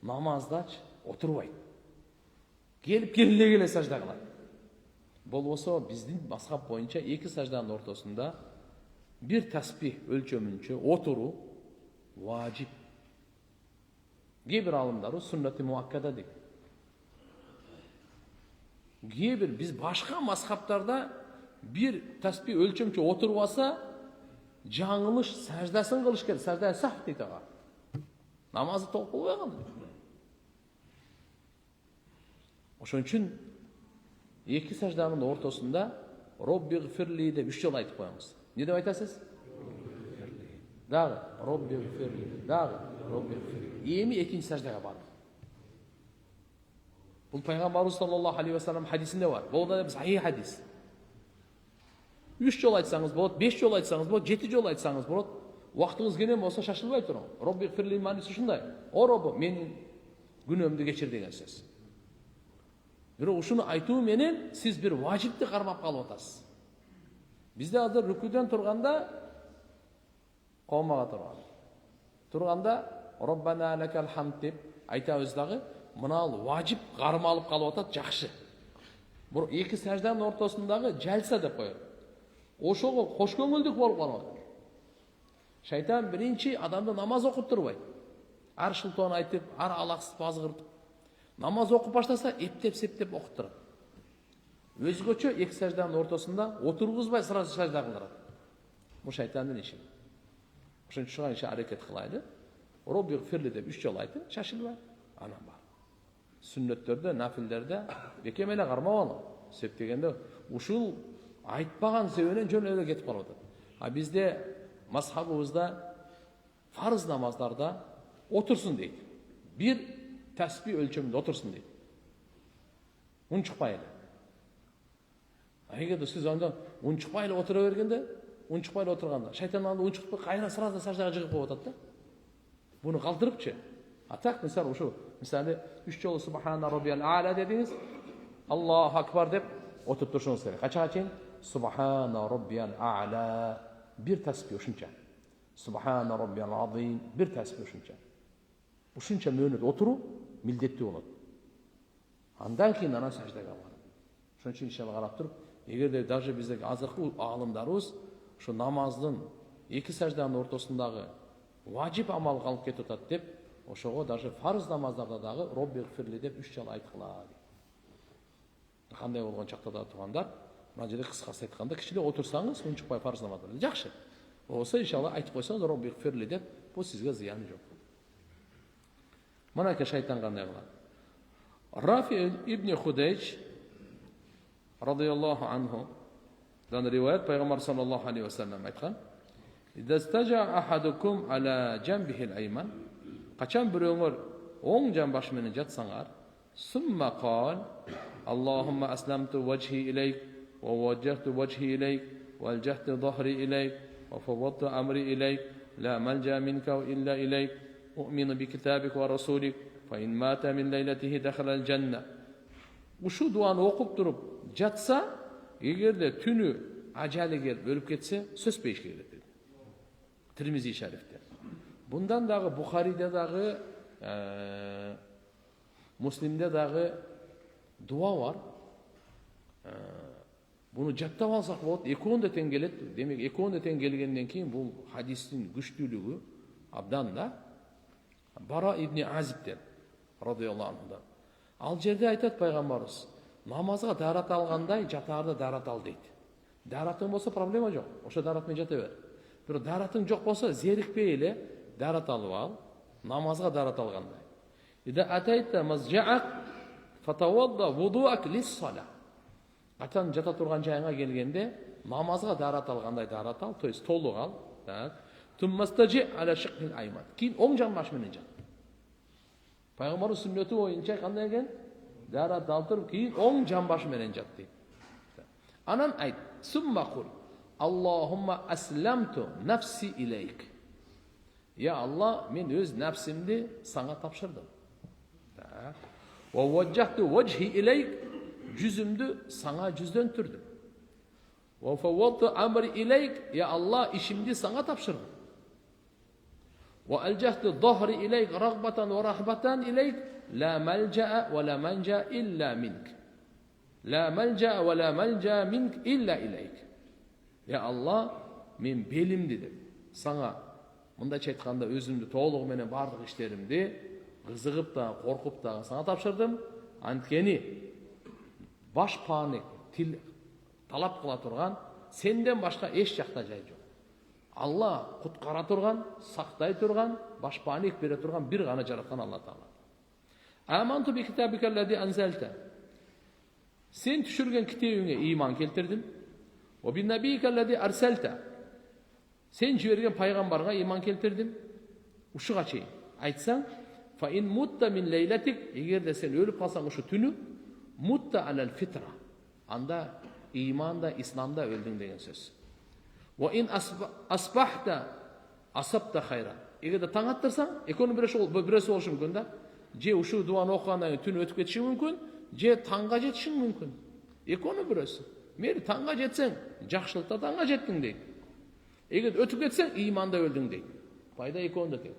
намаздачы отурбайт. Келип келе сажда кылат. Болбосо биздин мазхаб боюнча эки сажданын ортосунда бир таспих өлчөмүнчө отуруу важип. Кээ бир алымдар суннати муаккада дейт. Кээ бир биз башка мазхабтарда бир таспих өлчөмчө отурбаса жаңылыш саждасын кылыш керек. Сажда сах дейт ага. Намазы толук болбой калды. Ошон үчүн эки сажданын ортосунда Роббигфирли деп 3 жолу айтып коебуз. Не деп айтасыз? Дагы Роббигфирли, дагы Роббигфирли. Эми экинчи саждага бардык. Бул пайгамбарыбыз саллаллаху алейхи ва саллям хадисинде бар. Бул да сахих хадис. 3 жолу айтсаңыз болот, 5 жолу айтсаңыз болот, 7 жолу айтсаңыз болот. Убактыңыз кенен болсо шашылбай туруң. Роббигфирли мааниси ушундай. О Роббу, менин күнөөмдү кечир деген сөз. Бирок ушуну айтуу менен сиз бир важипти кармап калып атасыз. Бизде азыр рүкүдөн турганда комага турганда Роббана лакал хамд деп айтабыз дагы, мына важип кармалып калып атат, жакшы. Бирок эки сажданын ортосундагы жалса деп коет. Ошого кош көңүлдүк болуп калат. Шайтан биринчи адамды намаз окуп турбайт. Ар шылтоон айтып, ар алаксыз базгыртып. Намаз окуп баштаса эптеп-септеп окуп турат. Өзгөчө эки сажданын ортосунда отургузбай сразу сажда кылдырат. Бул шайтандын иши. Ошон үчүн иши аракет кылайлы. Роббигфирли деп 3 жолу айтып, шашылбай. Анан бар. Сүннөттөрдө, нафилдерде бекем эле кармап ал. Себеп дегенде ушул айтпаган себебинен жөн эле кетип калып атат. А бизде мазхабыбызда фарыз намаздарда отурсун дейт. Бир таспих өлчөмүндө отурсун дейт. Унчукпай эле. Эгерде сиз анда унчукпай эле отура бергенде, унчукпай эле отурганда, шайтан анда унчукпай кайра сразу саждага жыгып коюп атат да. Буну калтырыпчы. А так, мисалы ушу, мисалы 3 жолу субхана роббиял а'ла дедиңиз, Аллаху акбар деп отуруп турушуңуз керек. Качага чейин? Subhana rabbiyal a'la bir tasbih ушунча. Subhana rabbiyal azim bir tasbih ушунча. Ушунча мөөнөт отуруу милдеттүү болот. Андан кийин ана саждага барат. Ошон үчүн иншалла карап туруп, эгерде даже биздеги азыркы аалымдарыбыз ушу намаздын эки сажданын ортосундагы важип амал калып кетип атат деп, ошого даже фарз намаздарда дагы робби гфирли деп 3 жолу айткыла. Кандай болгон чакта да тургандар, мына жерде кыскасы айтканда кичине отурсаңыз, унчукпай фарз намаздар жакшы. Болсо иншалла айтып койсоңуз робби гфирли деп, бул сизге зыяны жок. Мына шайтан кандай кылат? Рафи ибн Худейч радияллаху анху дан риваят пайгамбар саллаллаху алейхи ва саллям айткан: "Идастажа ахадукум ала джамбихи ал-айман", качан бирөөңөр оң жамбаш менен жатсаңар, сумма кал: "Аллахумма асламту вajhi илейк ва вajjahtu вajhi илейк ва алджахту ظهري илейк ва фаввадту амри илейк ла малджа минка илля илейк у'мину би китабик ва расулик фа ин мата мин лейлатихи дахала аль-джанна". Ушу дуаны окуп туруп жатса, эгерде түнү ажалы келип өлүп кетсе, сөзбөйүшкө келет дейт. Тирмизи шарифте. Bundan дагы Бухариде дагы, Муслимде дагы дуа бар. Буну жаттап алсак болот, экөөндө тең келет. Демек, экөөндө тең келгенден кийин бул хадистин күчтүүлүгү абдан да. Бара ибн Азибден радияллаху анхудан. Ал жерде айтат пайгамбарыбыз, намазга дарат алгандай жатаарда дарат ал дейт. Даратың болсо проблема жок. Ошо дарат менен жата бер. Бирок даратың жок болсо зерикпей эле дарат алып ал, намазга дарат алгандай. Ида атайта мазжаак фатавадда вудуак лис-сала. Качан жата турган жайыңа келгенде намазга дарат алгандай дарат ал, то есть толук ал. Так. Туммастажи аля шикхил айман. Кийин оң жамбаш менен жат. Пайгамбар сүннөтү боюнча кандай экен? Дарат алып туруп, кийин оң жамбаш менен жат дейт. Анан айт: "Сумма кул Аллахумма асламту нафси илейк". Я Аллах, мен өз нәпсимди саңа тапшырдым. Так. Ва вajjahtu вajhi илейк, жүзүмдү саңа жүздөнтүрдүм. Ва фаввадту амри илейк, я Аллах, ишимди саңа тапшырдым. Ва алджахту ظهري илейк рагбатан ва рахбатан илейк, ла малджа ва ла манджа илля минк. Ла малджа ва ла малджа минк илля илейк. Я Аллах, мен белимди деп саңа, мындайча айтканда, өзүмдү толугу менен бардык иштеримди кызыгып да, коркуп да саңа тапшырдым. Анткени баш пааны тил талап кыла турган сенден башка эч жакта жай жок. Аллах куткара турган, сактай турган, баш пааник бере турган бир гана жараткан Алла Таала. Аманту би китабика аллади анзалта. Сен түшүргөн китебиңе ыйман келтирдим. Ва би набийка аллади арсалта. Сен жиберген пайгамбарга ыйман келтирдим. Ушуга чейин айтсаң, фа ин мутта мин лейлатик, эгерде сен өлүп калсаң ушу түнү, мутта алал фитра. Анда ыйманда, исламда өлдүң деген сөз. Ва ин асбахта асабта хайра. Эгерде таң аттырсаң, экөөнүн бирөөсү болушу мүмкүн да. Же ушу дуаны окугандан кийин түнү өтүп кетиши мүмкүн, же таңга жетишиң мүмкүн. Экөөнүн бирөөсү. Мери таңга жетсең, жакшылыкта таңга жеттиң дейт. Эгер өтүп кетсең, ыйманда өлдүң дейт. Пайда экөөндө тең.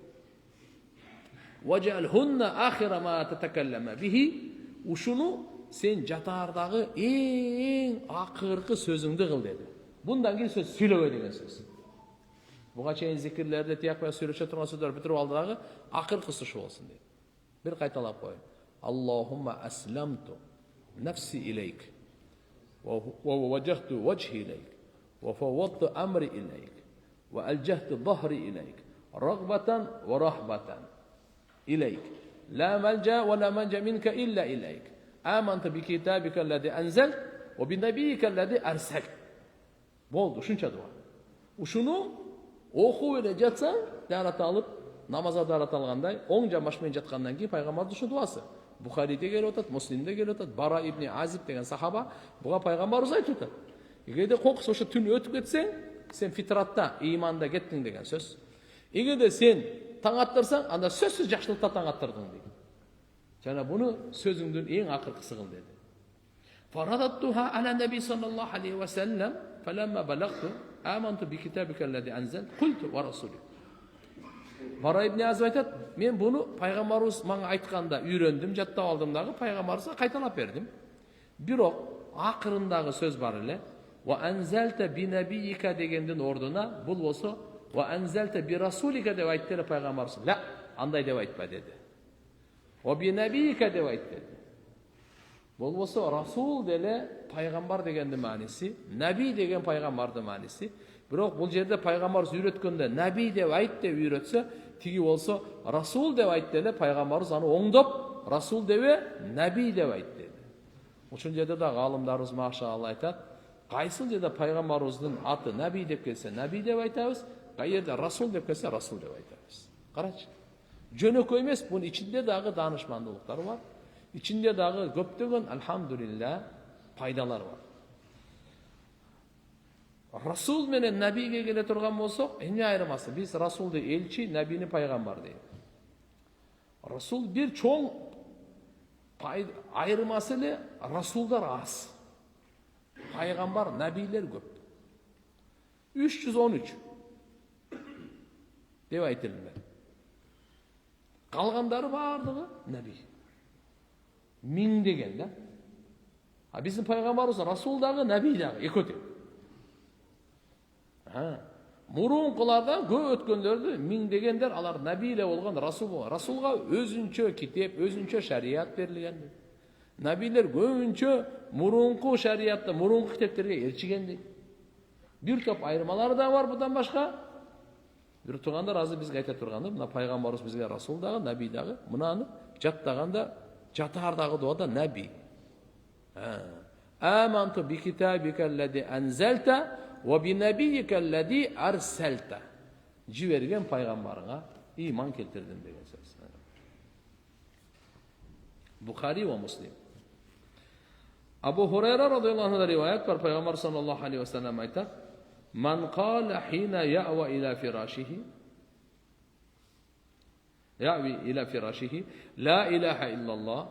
Важал хунна ахира ма татакаллама бихи. Ушуну сен жатаардагы эң акыркы сөзүңдү кыл деди. Bundan кийин сөз сүйлөбөй деген сөз. Буга чейин зикирлерде тиякпай сүйлөшө турган сөздөр бүтүрүп алдыгы акыркысы ушу болсун дейт. Бир кайталап коеюн. Аллахумма асламту нафси илейк ва вajjahtu вajhi илейк ва фаввадту амри илейк ва алджахту ظهري илейк рагбатан ва рахбатан илейк ла малджа ва ла манджа минка илля илейк аманту би китабика аллади анзалт ва би набийика аллади арсалт. Болду, ушунча дуа. Ушуну окуп эле жатсаң, дарат алып, намазга дарат алгандай, оң жамбаш менен жаткандан кийин пайгамбардын ушу дуасы. Бухариде келип атат, Муслимде келип атат, Бара ибн Азиб деген сахаба буга пайгамбарыбыз айтып атат. Эгерде кокус ошо түн өтүп кетсең, сен фитратта, ыйманда кеттиң деген сөз. Эгерде сен таң аттырсаң, анда сөзсүз жакшылыкта таң аттырдың дейт. Жана буну сөзүңдүн эң акыркысы кыл деди. فرددتها على النبي صلى الله عليه وسلم فلما بلغت آمنت بكتابك الذي أنزلت قلت ورسولك. Бара ибн Азиб айтады, мен бұны пайғамбарымыз маған айтқанда үйрендім, жаттап алдым дағы, пайғамбарымызға қайталап бердім. Бирок ақырындағы сөз бар эле, "Ва анзалта би набийика" дегендин ордуна бұл болсо "Ва анзалта би расулика" деп айтты эле пайғамбарымыз. Ла, андай деп айтпа деді. "Ва би набийика" деп айтты деді. Бұл болсо расул деле пайғамбар дегенди мааниси, наби деген пайғамбарды мааниси. Бирок бул жерде пайғамбарыбыз үйрөткөндө наби деп айт деп үйрөтсө, тиги болсо расул деп айт деле пайғамбарыбыз аны оңдоп расул дебе наби деп айт деди. Ошол жерде да галымдарыбыз машаалла айтат, кайсыл жерде пайғамбарыбыздын аты наби деп келсе наби деп айтабыз, кай жерде расул деп келсе расул деп айтабыз. Карачы. Жөнөкөй эмес, бунун ичинде дагы даанышмандуулуктар бар. İçinde dağı köptөгөн elhamdülillah пайдалар бар. Расул менен набиге келе турган болсок, эмне айырмасы? Биз расулду элчи, набини пайгамбар дейт. Расул бир чоң айырмасы эле расулдар аз. Пайгамбар, набилер көп. 313 деп айтылды. Калгандары бардыгы наби. Миң деген да. А биздин пайгамбарыбыз расул дагы, наби дагы экөө тең. Мурункулардан көп өткөндөрдү миң дегендер алар наби эле болгон, расул болгон. Расулга өзүнчө китеп, өзүнчө шарият берилген. Набилер көбүнчө мурунку шариятты, мурунку китептерге элчиген. Бир топ айырмалары да бар будан башка. Бир тургандар азыр бизге айта турганды, мына пайгамбарыбыз бизге расул дагы, наби дагы, мынаны жаттаганда жатардагы дуада наби. Аманту би китабика аллади анзалта ва би набийика аллади арсалта. Жиберген пайгамбарыңа иман келтирдим деген сөз. Бухари ва Муслим. Абу Хурайра радıyallahu anh'dan rivayet var. Peygamber sallallahu aleyhi ve sellem aytar. Man qala hina ya'wa ila firashihi يأوي إلى فراشه لا إله إلا الله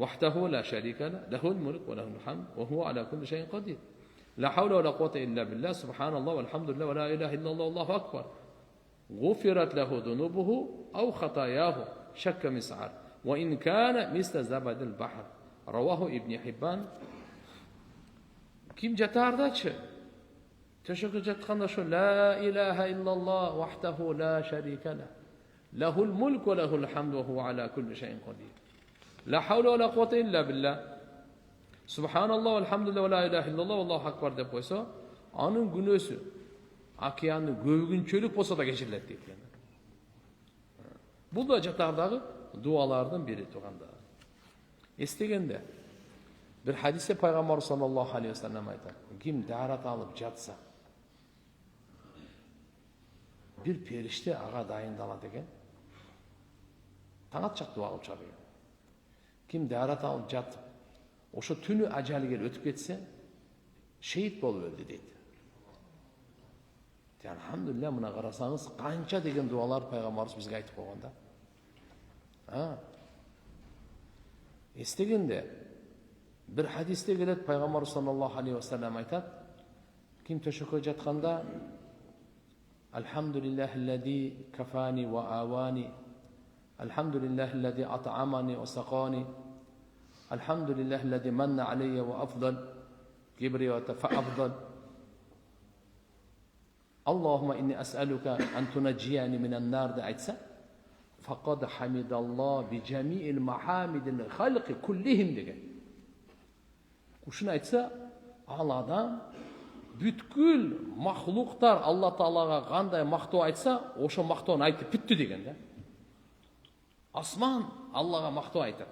وحده لا شريك له له الملك وله الحمد وهو على كل شيء قدير لا حول ولا قوة إلا بالله سبحان الله والحمد لله ولا إله إلا الله والله أكبر غفرت له ذنوبه أو خطاياه شك مسعر وإن كان مثل زبد البحر رواه ابن حبان. Kim jatardachi? Teşekkür jatkanda şu la ilahe illallah vahdahu la şerike leh. Lahul mulk ve lahul hamd ve huve ala kulli şeyin kadir. La havle ve la kuvvete illa billah. Subhanallah velhamdülillah ve la ilahe illallah vallahu akbar dep koysa, anın günösü okeanni gövgünçölük bolsa da geçirilet deydi. Bu da jatardagı dualardan biri tuganda. Estegende bir hadise Peygamber sallallahu aleyhi ve sellem aytar. Kim darat alıp jatsa bir perişte ağa dayındaladi eken. Taң atчак дуа кылып чыгат экен. Kim darat alıp jatıp oşo tünü ajali келип өтүп кетсе, şehit болуп өлдү дейт. Elhamdülillah mına карасаңыз, канча деген дуалар Peygamberimiz бизге айтып койгон да. Эстегенде bir hadiste келет Peygamber sallallahu aleyhi ve sellem aytat. Kim töşөккө жатканда Elhamdülillahillezî kafani ve avani. Elhamdülillahillezî at'amani ve sakani. Elhamdülillahillezî manna aleyye ve afdal. Kibri ve tefa'afdal. Allahümme inni es'aluka en tunacciyani minen nar da aytsa. Faqad hamidallah bi cemi'il mahamidil halqi kullihim degen. Uşunu aytsa, al adam бүткүл махлуктар Алла Таалага кандай мактоо айтса, ошо мактоону айтып бүттү деген да. Асман Аллага мактоо айтат.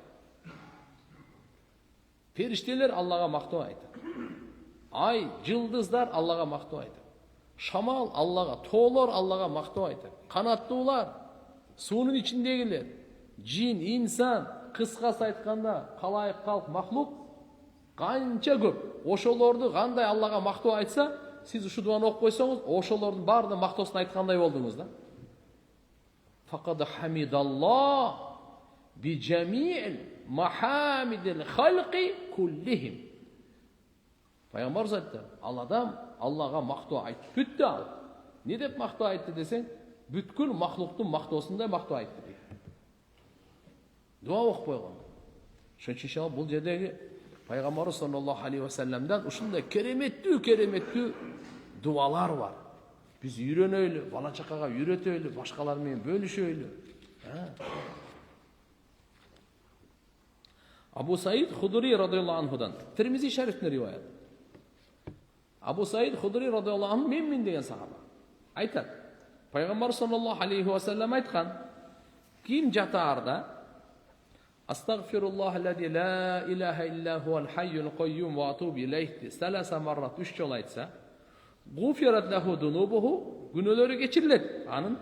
Периштелер Аллага мактоо айтат. Ай, жылдыздар Аллага мактоо айтат. Шамал Аллага, тоолор Аллага мактоо айтат. Канаттуулар, суунун ичиндегилер, жин, инсан, кыскасы айтканда, калайык калк махлук канча көп. Ошолорду кандай Аллага мактоо айтса, сиз ушу дуаны окуп койсоңуз, ошолордун баарынын мактоосун айткандай болдуңуз да. Фақад хамидаллах би жами'ил махамидил халqi kullihim. Пайғамбарымыз айтты, ал адам Аллаға мақтау айтып бүтті ал. Не деп мақтау айтты десең, бүткіл мақлуқтың мақтаусындай мақтау айтты дейді. Дуа оқып қойған. Шыншыншал бұл жердегі Пайғамбарымыз саллаллаху алейхи уассаламдан ушундай кереметтүү дуалар бар. Біз үйренөйлү, бала чакага үйрөтөйлү, башкалар менен бөлүшөйлү. Абу Саид Худри радıyallahu anhudan, Tirmizi şerifinde rivayet. Abu Said Hudri radıyallahu anh men деген сахаба. Айтады, Пайғамбар саллаллаху алейхи ва саллям айтқан, ким жатарда Астағфируллах аллади ла илаха илля хуал хайюл қойюм ва атуб илейхти саласа маррат 3 жол айтса, гуфират лаху дунубуху, күнөлөрү кечирилет анын.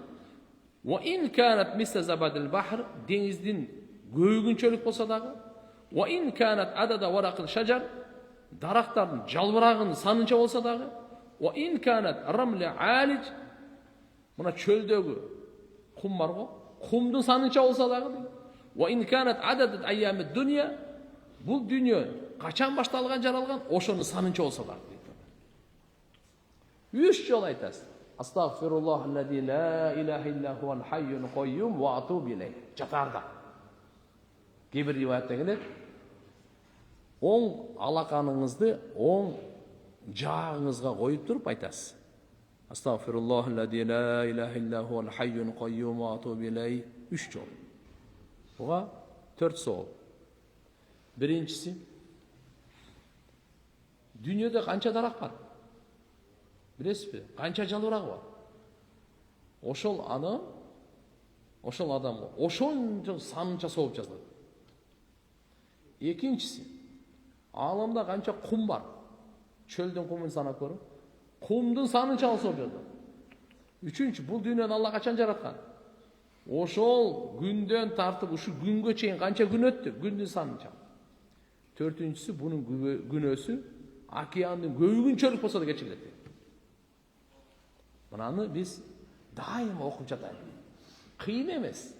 Ва ин канат мисла забадил бахр, деңиздин көйгүнчөлүк болса дагы, ва ин канат адада варақил шажар, дарақтардың жалбырағының санынша болса дағы, ва ин канат рамли алиж, мына чөлдегі құм бар ғой, құмдың санынша болса дағы, ва ин канат ададат айями дүния, бұл дүние қачан башталған жаралған, ошоның санынша болса дағы. 3 жол айтасыз. Астағфируллах аллади ла илаха илля хуал хайюл қойюм ва атуб илейх. Жатарда. Кейбір риwayatта келеді, оң алақаныңызды оң жағыңызға қойып тұрып айтасыз. Астағфируллах аллади ла илаха илля хуал хайюл қойюм ва атуб илейх. 3 жол. Бұға 4 сол. Біріншісі, дүниеде қанша дарақ бар? Білесіз бе? Қанша жалбырағы бар? Ошол аны, ошол адамға, ошончо санынча соғып жазылады. Екіншісі, аламда қанша құм бар? Чөлдің құмын санап көріп, құмдың санынча соғып жазылады. Üçüncü, бұл дүниені Алла қашан жаратқан? Ошол күнден тартып, ушу күнгө чейин қанша күн өтті? Күндің санынча. Төртіншісі, бұның күнөсү океандың көйгүнчөлүк болса да кечирилет. Мынаны біз дайыма оқып жатайық. Қиын емес.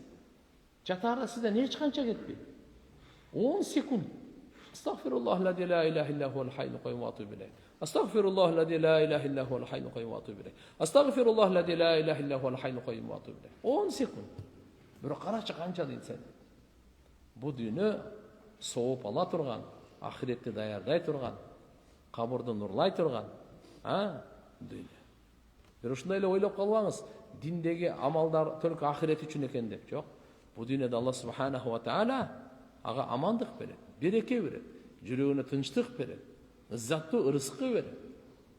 Жатарда сізден еш қанша кетпейді. 10 секунд. Астағфируллах аллади ла илаха илля хуал хайюл қойюм ва атубу илейх. Астағфируллах аллади ла илаха илля хуал хайюл қойюм ва атубу илейх. Астағфируллах аллади ла илаха илля хуал хайюл қойюм ва атубу илейх. 10 секунд. Бирок карачы канча дейт сен. Бу дүнө соғып ала турган, ахиретти даярдай турган, кабырды нурлай турган, дүнө. Бирок ушундай эле ойлоп калбаңыз, диндеги амалдар только ахирет үчүн экен деп. Жок. Бу дүйнөдө Алла субханаху ва таала ага амандык берет, береке берет, жүрөгүнө тынчтык берет, ыззаттуу ырыскы берет,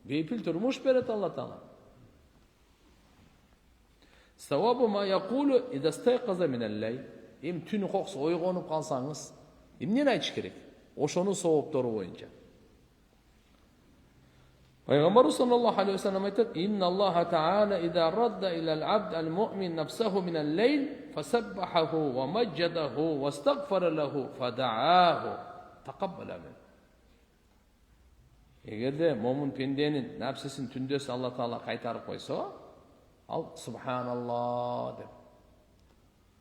бейпил турмуш берет Алла таала. Савабу ма якулу иза стайқаза минал лейл. Эми түнү коксо ойгонуп калсаңыз, эмнени айтыш керек? Ошонун сооптору боюнча. Пайғамбар саллаллаху алейхи ва саллям айтады: "Инна Аллаха таала иза радда илал абд ал муъмин нафсаху минал лейл фасаббахаху ва маджадаху ва стагфара лаху фадааху тaqabbala min." Эгерде момун пенденин нәпсисин түндөсү Алла таала кайтарып койсо, ал субханаллах деп,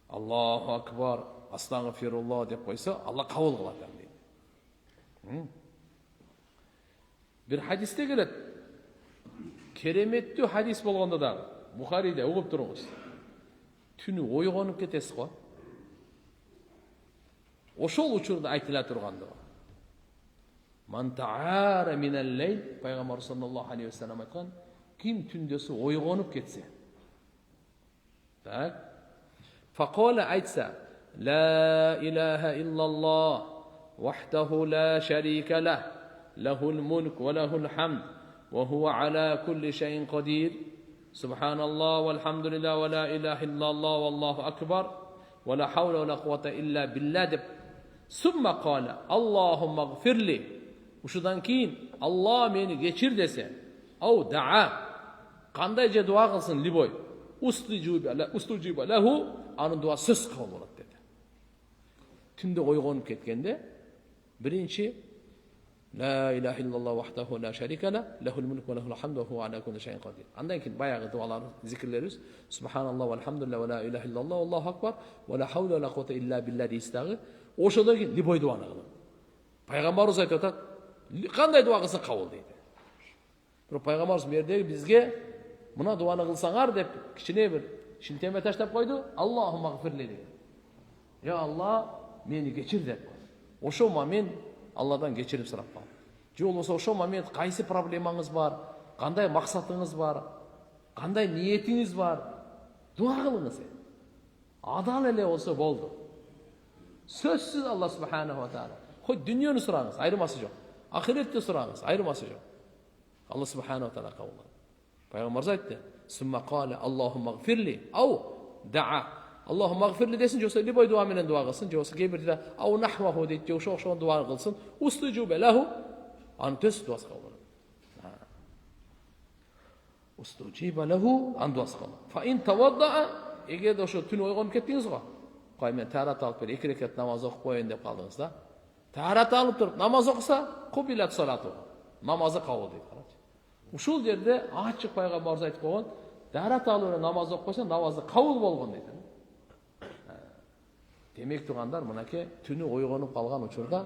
Аллаху акбар, астагфируллах деп койсо, Алла кабыл кылат дейт. Bir hadiste келет. Кереметтүү хадис болгондо да, Бухариде угуп туруңуз. Түнү ойгонуп кетесиз го. Ошол учурда айтыла тургандо. Ман таара минал лейл, Пайгамбар саллаллаху алейхи ва саллям айткан, ким түндөсү ойгонуп кетсе. Так. Фақала айтса: "Ла илаха иллаллах, вахдаху ла шарика лах, лахул мульк ва лахул хамд, ва хува аля кулли шайин қадир. Субханаллах валхамдулиллах ва ла илаха иллаллах валлаху акбар, ва ла хаула ва ла куввата илля билlah" деп. Сумма қала: "Аллахумма гфирли." Ушудан кийин Алла мени кечир десе, ау даа, кандай же дуа кылсын либой, устужиба лаху, анын дуа сөз кабыл болот деди. Түндө ойгонуп кеткенде, биринчи ла илаха иллаллах вахдаху ла шарика ла, лахул мульк ва лахул хамду ва хува аля кулли шайин қадир. Андан кийин баягы дуалар, зикирлерибиз, субханаллах валхамдулиллах ва ла илаха иллаллах валлаху акбар, ва ла хаула ва ла куввата илля билlah дейсиз дагы. Ошодон кийин либой дуаны кылып. Пайгамбарыбыз айтып атат: Qanday duo qilsa qabul deydi. Bir payg'ambarimiz bu yerdagi bizga buna duoni qilsanglar deb kichine bir shiltema tashlab qo'ydi. Allohumma g'firli dedi. Ya Allah, meni kechir deb. O'sha moment Allohdan kechirim so'rab qoldi. Jo bo'lmasa o'sha moment qaysi problemangiz bor, qanday maqsadingiz bor, qanday niyetingiz bor, duo qilingіз. Adal ele olsa bo'ldi. Sözsüz Allah subhanahu wa ta'ala. Xo'y, dunyoni so'rаңыз, ayirmasi yo'q. Ahiretni so'rаңыз, ayirmasi yo'q. Allah subhanahu wa ta'ala qabul qiladi. Payg'ambarimiz aytdi: "Summa qala Allohumma g'firli" aw da'a. Allohumma g'firli desin, jo'sa liboy duo bilan duo qilsin, jo'sa kemirda aw nahwahu deydi, jo'sha o'xshagan duo qilsin. Ustujube lahu antus duosi qabul qiladi. Ustujiba lahu an duosi qabul. Fa in tawadda'a, agar o'sha tun uyg'onib ketdingizmi? Qo'y, men tarat olib ber, 2 rakat namoz o'qib qo'yin deb qaldingizda. Tarat olib turib namoz o'qisa, qubilat salatu. Namozi qabul deydi. Ushul yerda ochiq payg'ambarimiz aytib qo'ygan, tarat olib namoz o'qib qo'ysa, namozi qabul bo'lgan deydi. Demek turganlar, bunaki tuni uyg'onib qolgan uchurda,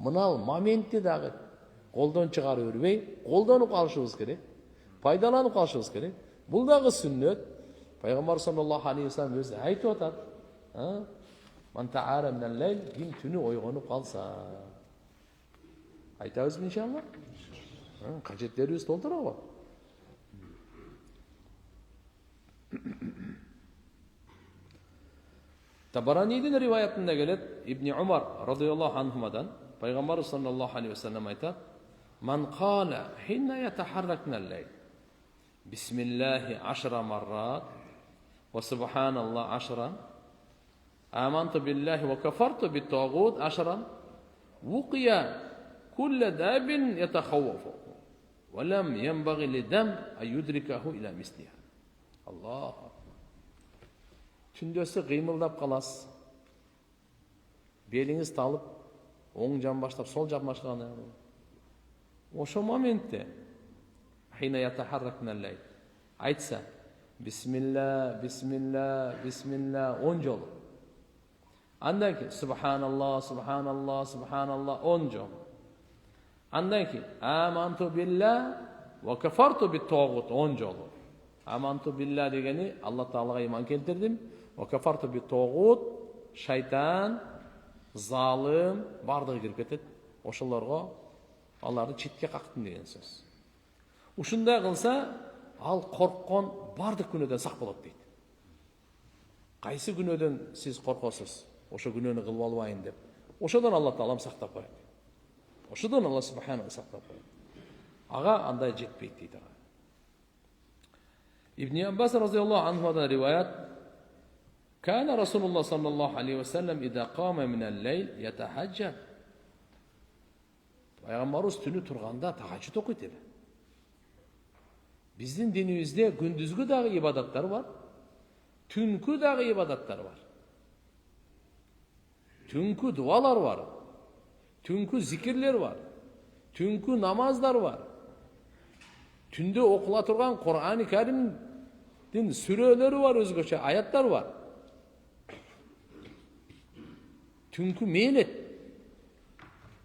bunal momentidagi qo'ldan chiqarib yurmay, qo'ldanib qolishimiz kerak. Foydalanib qolishimiz kerak. Buldagi sunnat payg'ambar sollallohu alayhi vasallam o'zi aytib o'tadi. Man ta'ara minal layl, kim tuni uyg'onib qolsa. Aytamiz inshaalloh. Qajatlarimiz to'ldirib. Tabarani'nin rivayetinde gelir İbn Umar radıyallahu anhumadan Peygamber sallallahu aleyhi ve sellem aytar: "Man qala hinna yataharraknal layl Bismillahi 10 marrat ve subhanallah 10 amantu billahi ve kafartu bit tağut 10 wuqiya kull dabin yatakhawwafu ve lam yenbaghi lidam an yudrikahu ila misliha." Allah. Tündösü qıymıldap qalasiz. Beliniz talib, oң жан баштап сол жақ башлаган. Ошо моментте хина ятахарракнал лайл. Айтса: "Бисмилла, бисмилла, бисмилла" 10 жолу. Андан ки субханаллах, субханаллах, субханаллах 10 жолу. Андан ки аманту билла ва кафарту бит тагут 10 жолу. Аманту билла дегени Алла Таалага иман келтирдим. Ва кафарту бит тагут, шайтан, залым бардыгы кирип кетет. Ошолорго аларды четке кактым деген сөз. Ушундай кылса, ал корккон бардык күнөөдөн сак болот дейт. Кайсы күнөөдөн сиз коркосуз? Ошо күнөөнү кылып албайын деп. Ошодон Алла Таалам сактап коет. Ошодон Алла субханаху сактап коет. Ага андай жетпейт дейт. İbn Abbas radıyallahu anhu'dan rivayet: "Kana Rasulullah sallallahu aleyhi ve sellem iza qama minel leyl yetahajjad." Peygamberimiz tünü turganda tahajjud okuydu. Bizdin dinimizde gündüzgü dağı ibadatlar var. Tünkü dağı ibadatlar var. Tünkü dualar var. Tünkü zikirler var. Tünkü namazlar var. Tünde okula turgan Kur'an-ı Kerim'in süreleri var, özgöçe ayetler var. Tünkü meylet.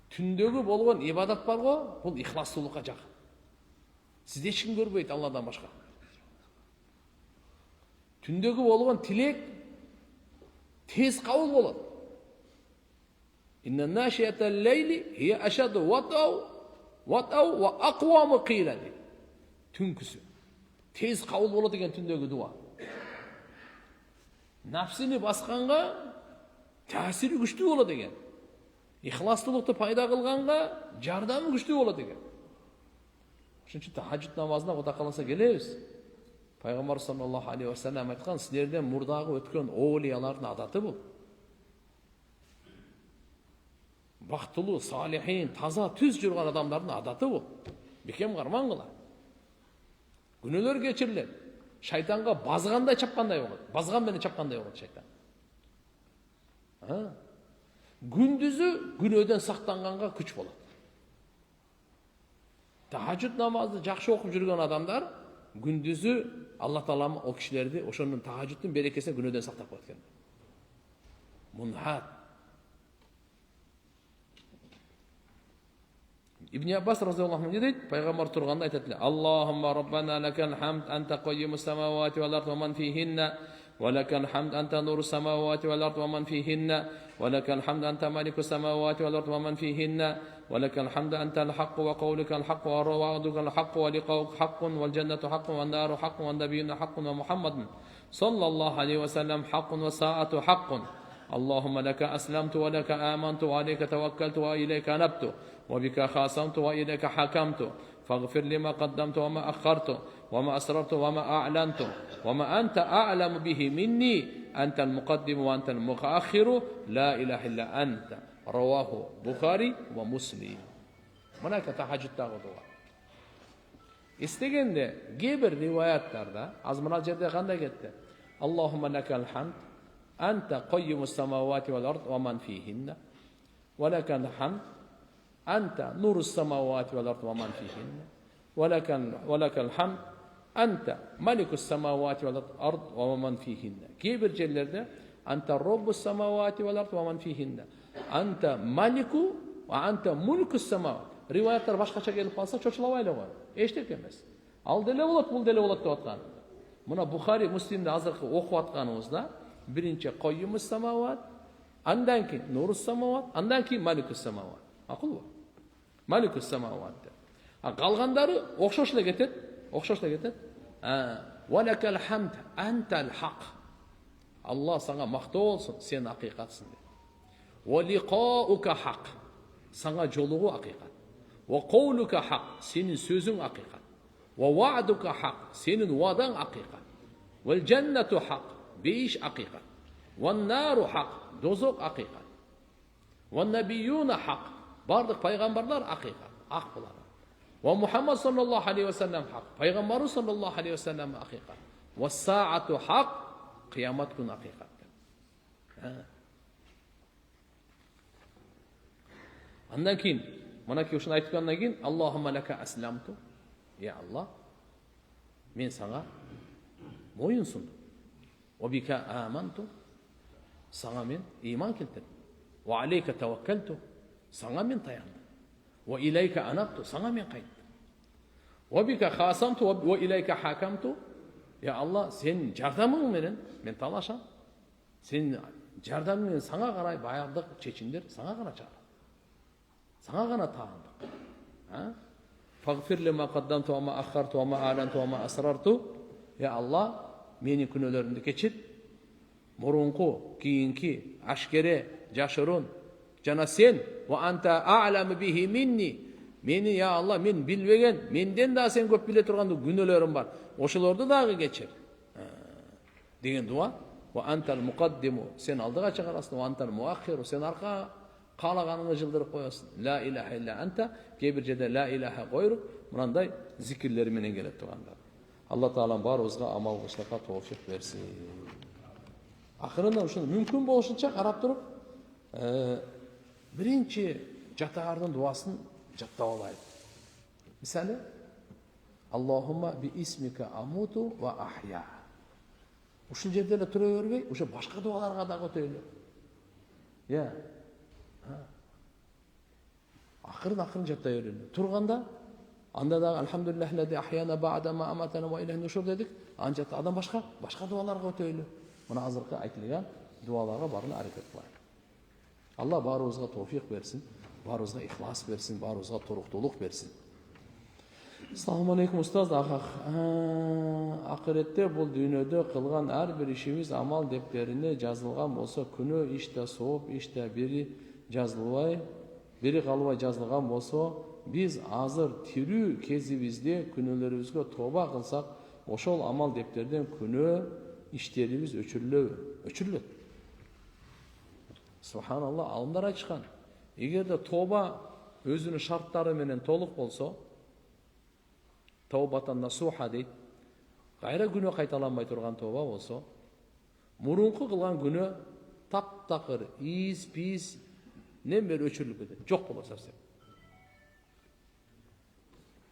Tündögü bolgan ibadat var go, bul ihlaslılıkka jakın. Siz hiç kim görmeydi Allah'dan başka. Tündögü bolgan tilek tez kabul болады. İnnen naşiyetel leyli hiye eşadu vat'av ve aqvamu qila deydi. Tünküsü. Tez kabul болады деген tündögü dua. Nafsini basqanға ta'siri güçlü болады деген. İhlaslılıkты пайда қылғанға жардамы güçlü болады деген. Ошон үчүн tahajjud намазына Кудай кааласа келебиз. Пайгамбар саллаллаху алейхи ва саллям айткан, силерден мурдагы өткөн оолиялардын адаты бул. Бактылуу, салихин, таза, түз жүргөн адамдардын адаты бул. Бекем кармаңгыла. Күнөөлөр кечирилет. Шайтанга базгандай чапкандай болот. Базган менен чапкандай болот шайтан. Gündüzü günөөдөн сактанганга күч болот. Tahajjud namazды жакшы окуп жүргөн адамдар gündüzü Allah Taala o kişilerdi ошонун tahajjudдун берекесин günөөдөн сактап коет экен. Munhat. Ибн Аббас разияллаху анху дейт, пайғамбар тұрғанда айтады: "Аллахумма раббана лакал хамд анта қоййимус самавати вал ард ва ман фихинна, ва лакал хамд анта нурус самавати вал ард ва ман фихинна, ва лакал хамд анта маликус самавати вал ард ва ман фихинна, ва лакал хамд анта ал-хаққу ва қаулука ал-хаққу ва вa'дука ал-хаққу ва лиқаука хаққун вал джаннату хаққун ва ан-нару хаққун ва набиyyuna хаққун ва Мухаммадун саллаллаху алейхи ва саллям хаққун ва саату хаққун. اللهم لك أسلمت ولك آمنت وعليك توكلت وإليك أنبت وبك خاصمت وإليك حكمت فاغفر لما قدمت وما أخرت وما أسررت وما أعلنت وما أنت أعلم به مني أنت المقدم وأنت المؤخر لا إله إلا أنت. رواه بخاري ومسلم. هناك تحجد تغضوا İstegende geber rivayatlerde az mına jerde qanday ketdi? Allahumma lakal hamd anta qayyimus samawati vel ard ve man fihinna ve lakal hamd anta nurus samawati vel ard ve man fihinna ve lakal hamd anta malikus samawati vel ard ve man fihinna. Geber yerlerde anta rabbus samawati vel ard ve man fihinna anta maliku ve anta mulkus samawati. Rivayatlar başqacha kelib qolsa cho'chilawaylar qo'y. Eshitib emas. Al dele bo'ladi, bul dele bo'ladi deb atgan. Buna Buxoriy, Muslimda hozirgi o'qib atganimizda birinchi Qoyyimus samawat, andan keyin Nurus samawat, andan keyin Malikus samawat. Aql bor. Malikus samawat. Qolganlari o'xshashlar ketadi. Va lakal hamd antal haq. Alloh senga maqtov olsun, sen haqiqatsin. Va liqauka haq. Senga joluğu haqiqat. Ve kavluka hak, senin sözün hakikat. Ve va'duka hak, senin vadan hakikat. Vel cennetu hak, beyiş hakikat. Ve naru hak, dozok hakikat. Ve nebiyyuna hak, bardık peygamberler hakikat, hak bular. Ve Muhammed sallallahu aleyhi ve sellem hak, Peygamber sallallahu aleyhi ve sellem hakikat. Ve saatu hak, kıyamet günü hakikat. Ondan keyin mana ki şunu aytgandan keyin Allohumma laka aslamtu. Ya Allah, men sana moyun sundum. Ve bika amantu. Sana men iman keltirdim. Ve aleyka tevekkeltu. Sana men tayandım. Ve ileyka anabtu. Sana men qaytdim. Ve bika khasamtu ve ileyka hakamtu. Ya Allah, sen jardamың менен men talaşam. Sen jardamың менен sana qaray bayardık çeçindir, sana qara çağır. Sana gana taandıq. Faghfir lima qaddamtu ve ma akhartu ve ma a'lantu ve ma asrartu. Ya Allah, menin günahlarımды keçir. Murunqu, kiyinki, aşkere, jaşırın. Jana sen ve anta a'lamu bihi minni. Meni ya Allah, men bilbegen, menden da sen köp bile turgan günahlarım var. Oşulardı dağı geçir. Degen dua. Ve antal muqaddimu. Sen aldığa çıkarasın. Ve antal muakhiru. Sen arka qalağanını jıldırıp qoyasın. La ilahe illa anta, gebir jede la ilahe qoyrup, mınanday zikirleri menen kelep turganda. Allah Taala barыбызга amal kılışlaka tawfik bersin. Ahirinde şunu mümkün boluşunça qarap turup, birinci jatağardın duaсын jattap alayık. Misali, Allahumma bi ismika amutu ve ahya. Uşul jerde ele tura berbey, uşa başka dualarga da ötöylü. Ya. Akırın jatta öğreniyor. Turganda, anda da elhamdülillah lezi ahyana ba'da ma amatana ve ilahi nushur dedik. Anjatta adam başka dualarga ötöylü. Buna hazırkı aytılgan dualarga barını hareket kılayın. Allah barыбызга tawfik versin, barыбызга ihlas versin, barыбызга toruqtuluk versin. Assalamu aleykum ustaz. Akirette bu dünyada kılgan her bir işimiz amal defterine yazılgan olsa günü işte soğuk işte biri kalbay yazılgan olsa biz hazır tiri kezibizde günülerimizde toba kılsak oşol amal defterden günü işlerimiz öçürülür. Subhanallah, alımlar açıkan. Eğer de toba özünün şartları menen toluk olsa, tawbatan nasuha deydi. Gayra günü qaytalanmay turgan toba olsa, murunqu qılgan günü tap-taqır, pis, nemer öçürülüp ketedi. Жоқ bolasa sen.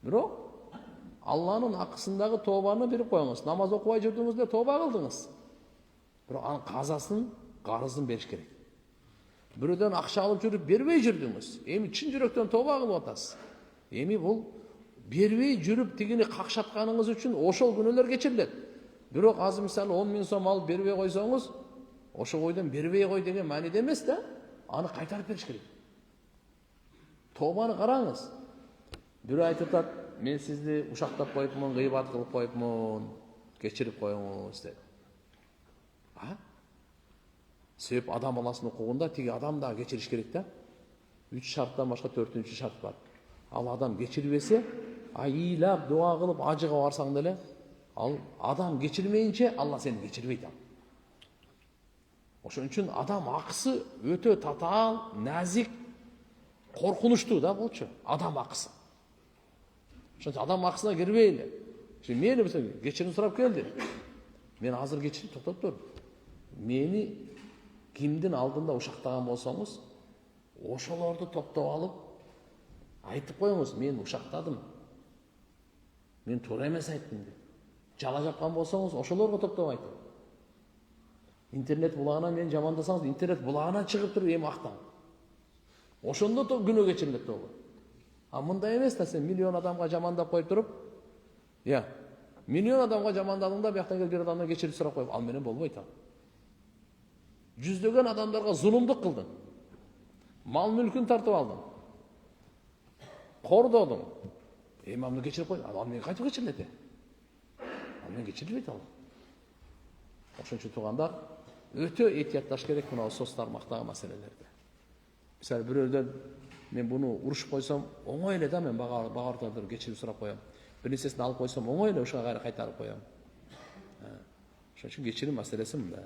Bирок Allah'ın hakkısındaki tawbаны berip koyamaz. Namaz okubay jurdunuz de tawba kıldınız. Bирок anın qazaсын, qarızын beriş керек. Biröden akşa alıp jürüp berбей jurdunuz. Emi çin yürekten tawba kılıp atasız. Эми бул бербей жүрүп тигини какшатканыңыз үчүн ошол күнөөлөр кечирилет. Бирок азыр мисалы 10 000 сом алып бербей койсоңуз, ошо койдон бербей кой деген мааниде эмес да. Аны кайтарып бериш керек. Тобаны караңыз. Бирөө айтып атат, мен сизди ушактап коюпмун, гыйбат кылып коюпмун, кечирип коюңуз деп. Себеп адам баласынын укугунда тиги адам да кечириш керек да. 3 шарттан башка 4-чү шарт бар. Ал адам кечирбесе, ыйлап, дуа кылып, ажыга барсаң деле, ал адам кечирмейинче Алла сени кечирбейт ал. Ошон үчүн адам акысы өтө татаал, назик, коркунучтуу да болчу. Адам акысы. Ошон үчүн адам акысына кирбейли. Мени кечирим сурап келди. Мен азыр кечирип токтоп тур. Мени кимдин алдында ушактаган болсоңуз, ошолорду топтоп алып, айтып коюңуз, мен ушактадым. Мен туура эмес айттым деп. Жала жапкан болсоңуз, ошолорго топтоп айтып. Интернет булагынан мен жамандасаңыз, интернет булагынан чыгып туруп эми актаң. Ошондо күнөө кечирилет болот. А мындай эмес да, сен миллион адамга жамандап коюп туруп, миллион адамга жамандадың да, бияктан келип бир адамдан кечирип сурап коюп, ал менен болбойт ал. Жүздөгөн адамдарга зулумдук кылдың. Мал мүлкүн тартып алдың. Кордодуң. Эми аны кечирип кой. Ал мени кайтып кечирилет. Ал мени кечирилбейт ал. Ошон үчүн туугандар, өтө этиятташ керек мына соц тармактагы маселелерде. Мисалы бирөөдөн мен буну урушуп койсом, оңой эле да, мен бага ортодор кечирип сурап коем. Бир нерсесин алып койсом, оңой эле ушуга кайра кайтарып коем. Ошон үчүн кечирим маселеси мында.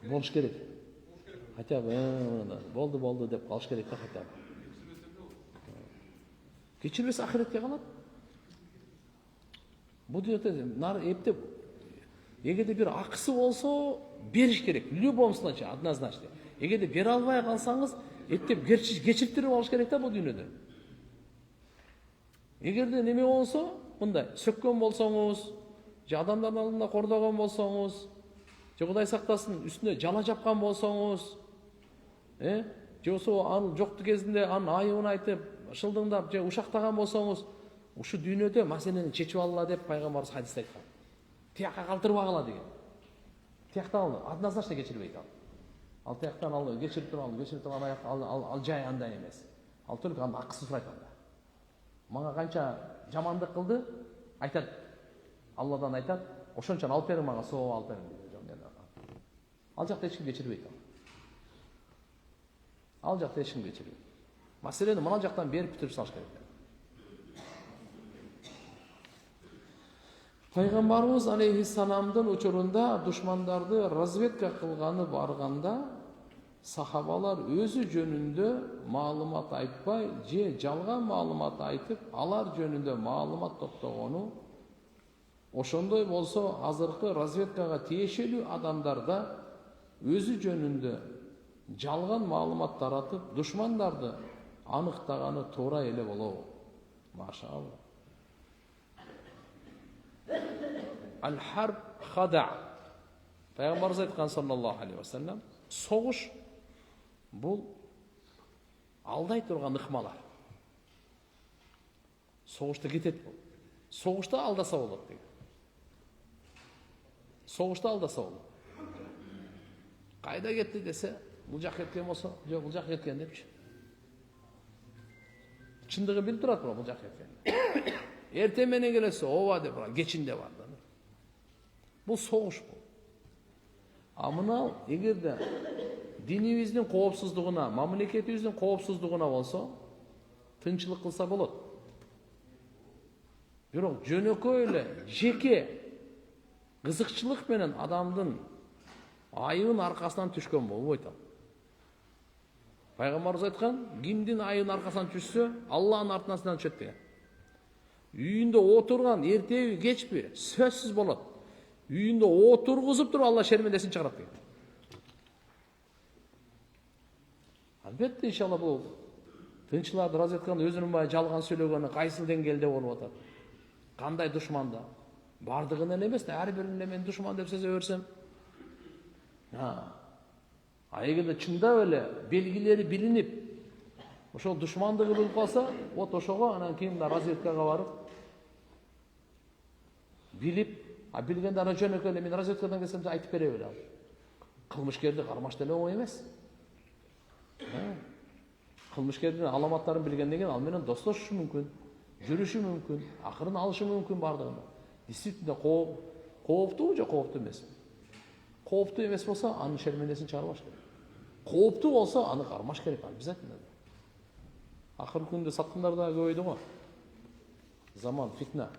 Болуш керек. Хотя бы болду деп калыш керек да хотя бы. Кечирбесе ахиретке калат. Бул жерде эптеп эгерде бир акысы болсо бериш керек. В любом случае однозначно. Эгерде бере албай калсаңыз, эптеп кечиртирип алыш керек да бул дүйнөдө. Эгерде неме болсо, мындай сөккөн болсоңуз, же адамдардын алдында кордогон болсоңуз, же Кудай сактасын үстүнө жала жапкан болсоңуз, же болсо анын жокту кезинде анын айыбын айтып, шылдыңдап же ушактаган болсоңуз, ушу дүйнөдө маселени чечип алла деп пайгамбарыбыз хадисте айткан. Тиякка калтырбагыла деген. Тияктан однозначно кечирбейт ал. Ал тияктан ал кечирип турган аякта ал жай андай эмес. Ал только аны акысы сурайт анда. Мага канча жамандык кылды, айтат. Алладан айтат, ошончон алып бериң мага, соо алып бериң дейт. Ал жакта эч ким кечирбейт ал. Ал жакта эч ким кечирбейт. Маселени мына жактан берип бүтүрүп салыш керек. Пайгамбарыбыз алейхиссаламдын учурунда душмандарды разведка кылганы барганда сахабалар өзү жөнүндө маалымат айтпай, же жалган маалымат айтып, алар жөнүндө маалымат топтогону, ошондой болсо азыркы разведкага тиешелүү адамдарда өзү жөнүндө жалган маалымат таратып, душмандарды аныктаганы туура эле болобу? Машаалла. Ал-харб хада. Пайгамбарыбыз айткан саллаллаху алейхи ва саллям, согуш бул алдай турган ыкмалар. Согушта кетет бул. Согушта алдаса болот деген. Согушта алдаса болот. Кайда кетти десе, бул жак кеткен болсо, жок бул жак кеткен депчи. Чындыгы билип турат, бул жак кеткен. Эртең менен келесе, ооба деп бар, кечинде бар да. Бул согуш бул. А мына эгерде динибиздин коопсуздугуна, мамлекетибиздин коопсуздугуна болсо, тынчылык кылса болот. Бирок жөнөкөй эле жеке кызыкчылык менен адамдын айыбын аркасынан түшкөн болбойт ал. Пайгамбарыбыз айткан, кимдин айыбын аркасынан түшсө, Алланын артынан түшөт деген. Үйүндө отурган эртеби, кечпи, сөзсүз болот. Үйүндө отургузуп туруп Алла шермендесин чыгарат деген. Албетте, иншалла бул тынчыларды разведканы өзүнүн бай жалган сүйлөгөнү кайсыл деңгээлде болуп атат? Кандай душманда? Бардығынан емес, әр біріне мен дұшман деп сөзе берсем. Егерде чындап эле белгилери билинип, ошол душмандыгы болуп калса, вот ошого анан кийин разведкага барып билип, билгенде ана жөнөкөй эле мен разведкадан келсем айтып бере бер. Кылмышкерди кармаш деле оңой эмес. Кылмышкердин аламаттарын билгенден кийин ал менен достошушу мүмкүн, жүрүшү мүмкүн, акырын алышы мүмкүн бардыгында. Действительно кооптуу же кооптуу эмеспи? Кооптуу эмес болсо, анын шермендесин чыгарбаш керек. Кооптуу болсо, аны кармаш керек обязательно. Акыркы күндө саткындар да көбөйдү го. Заман фитна.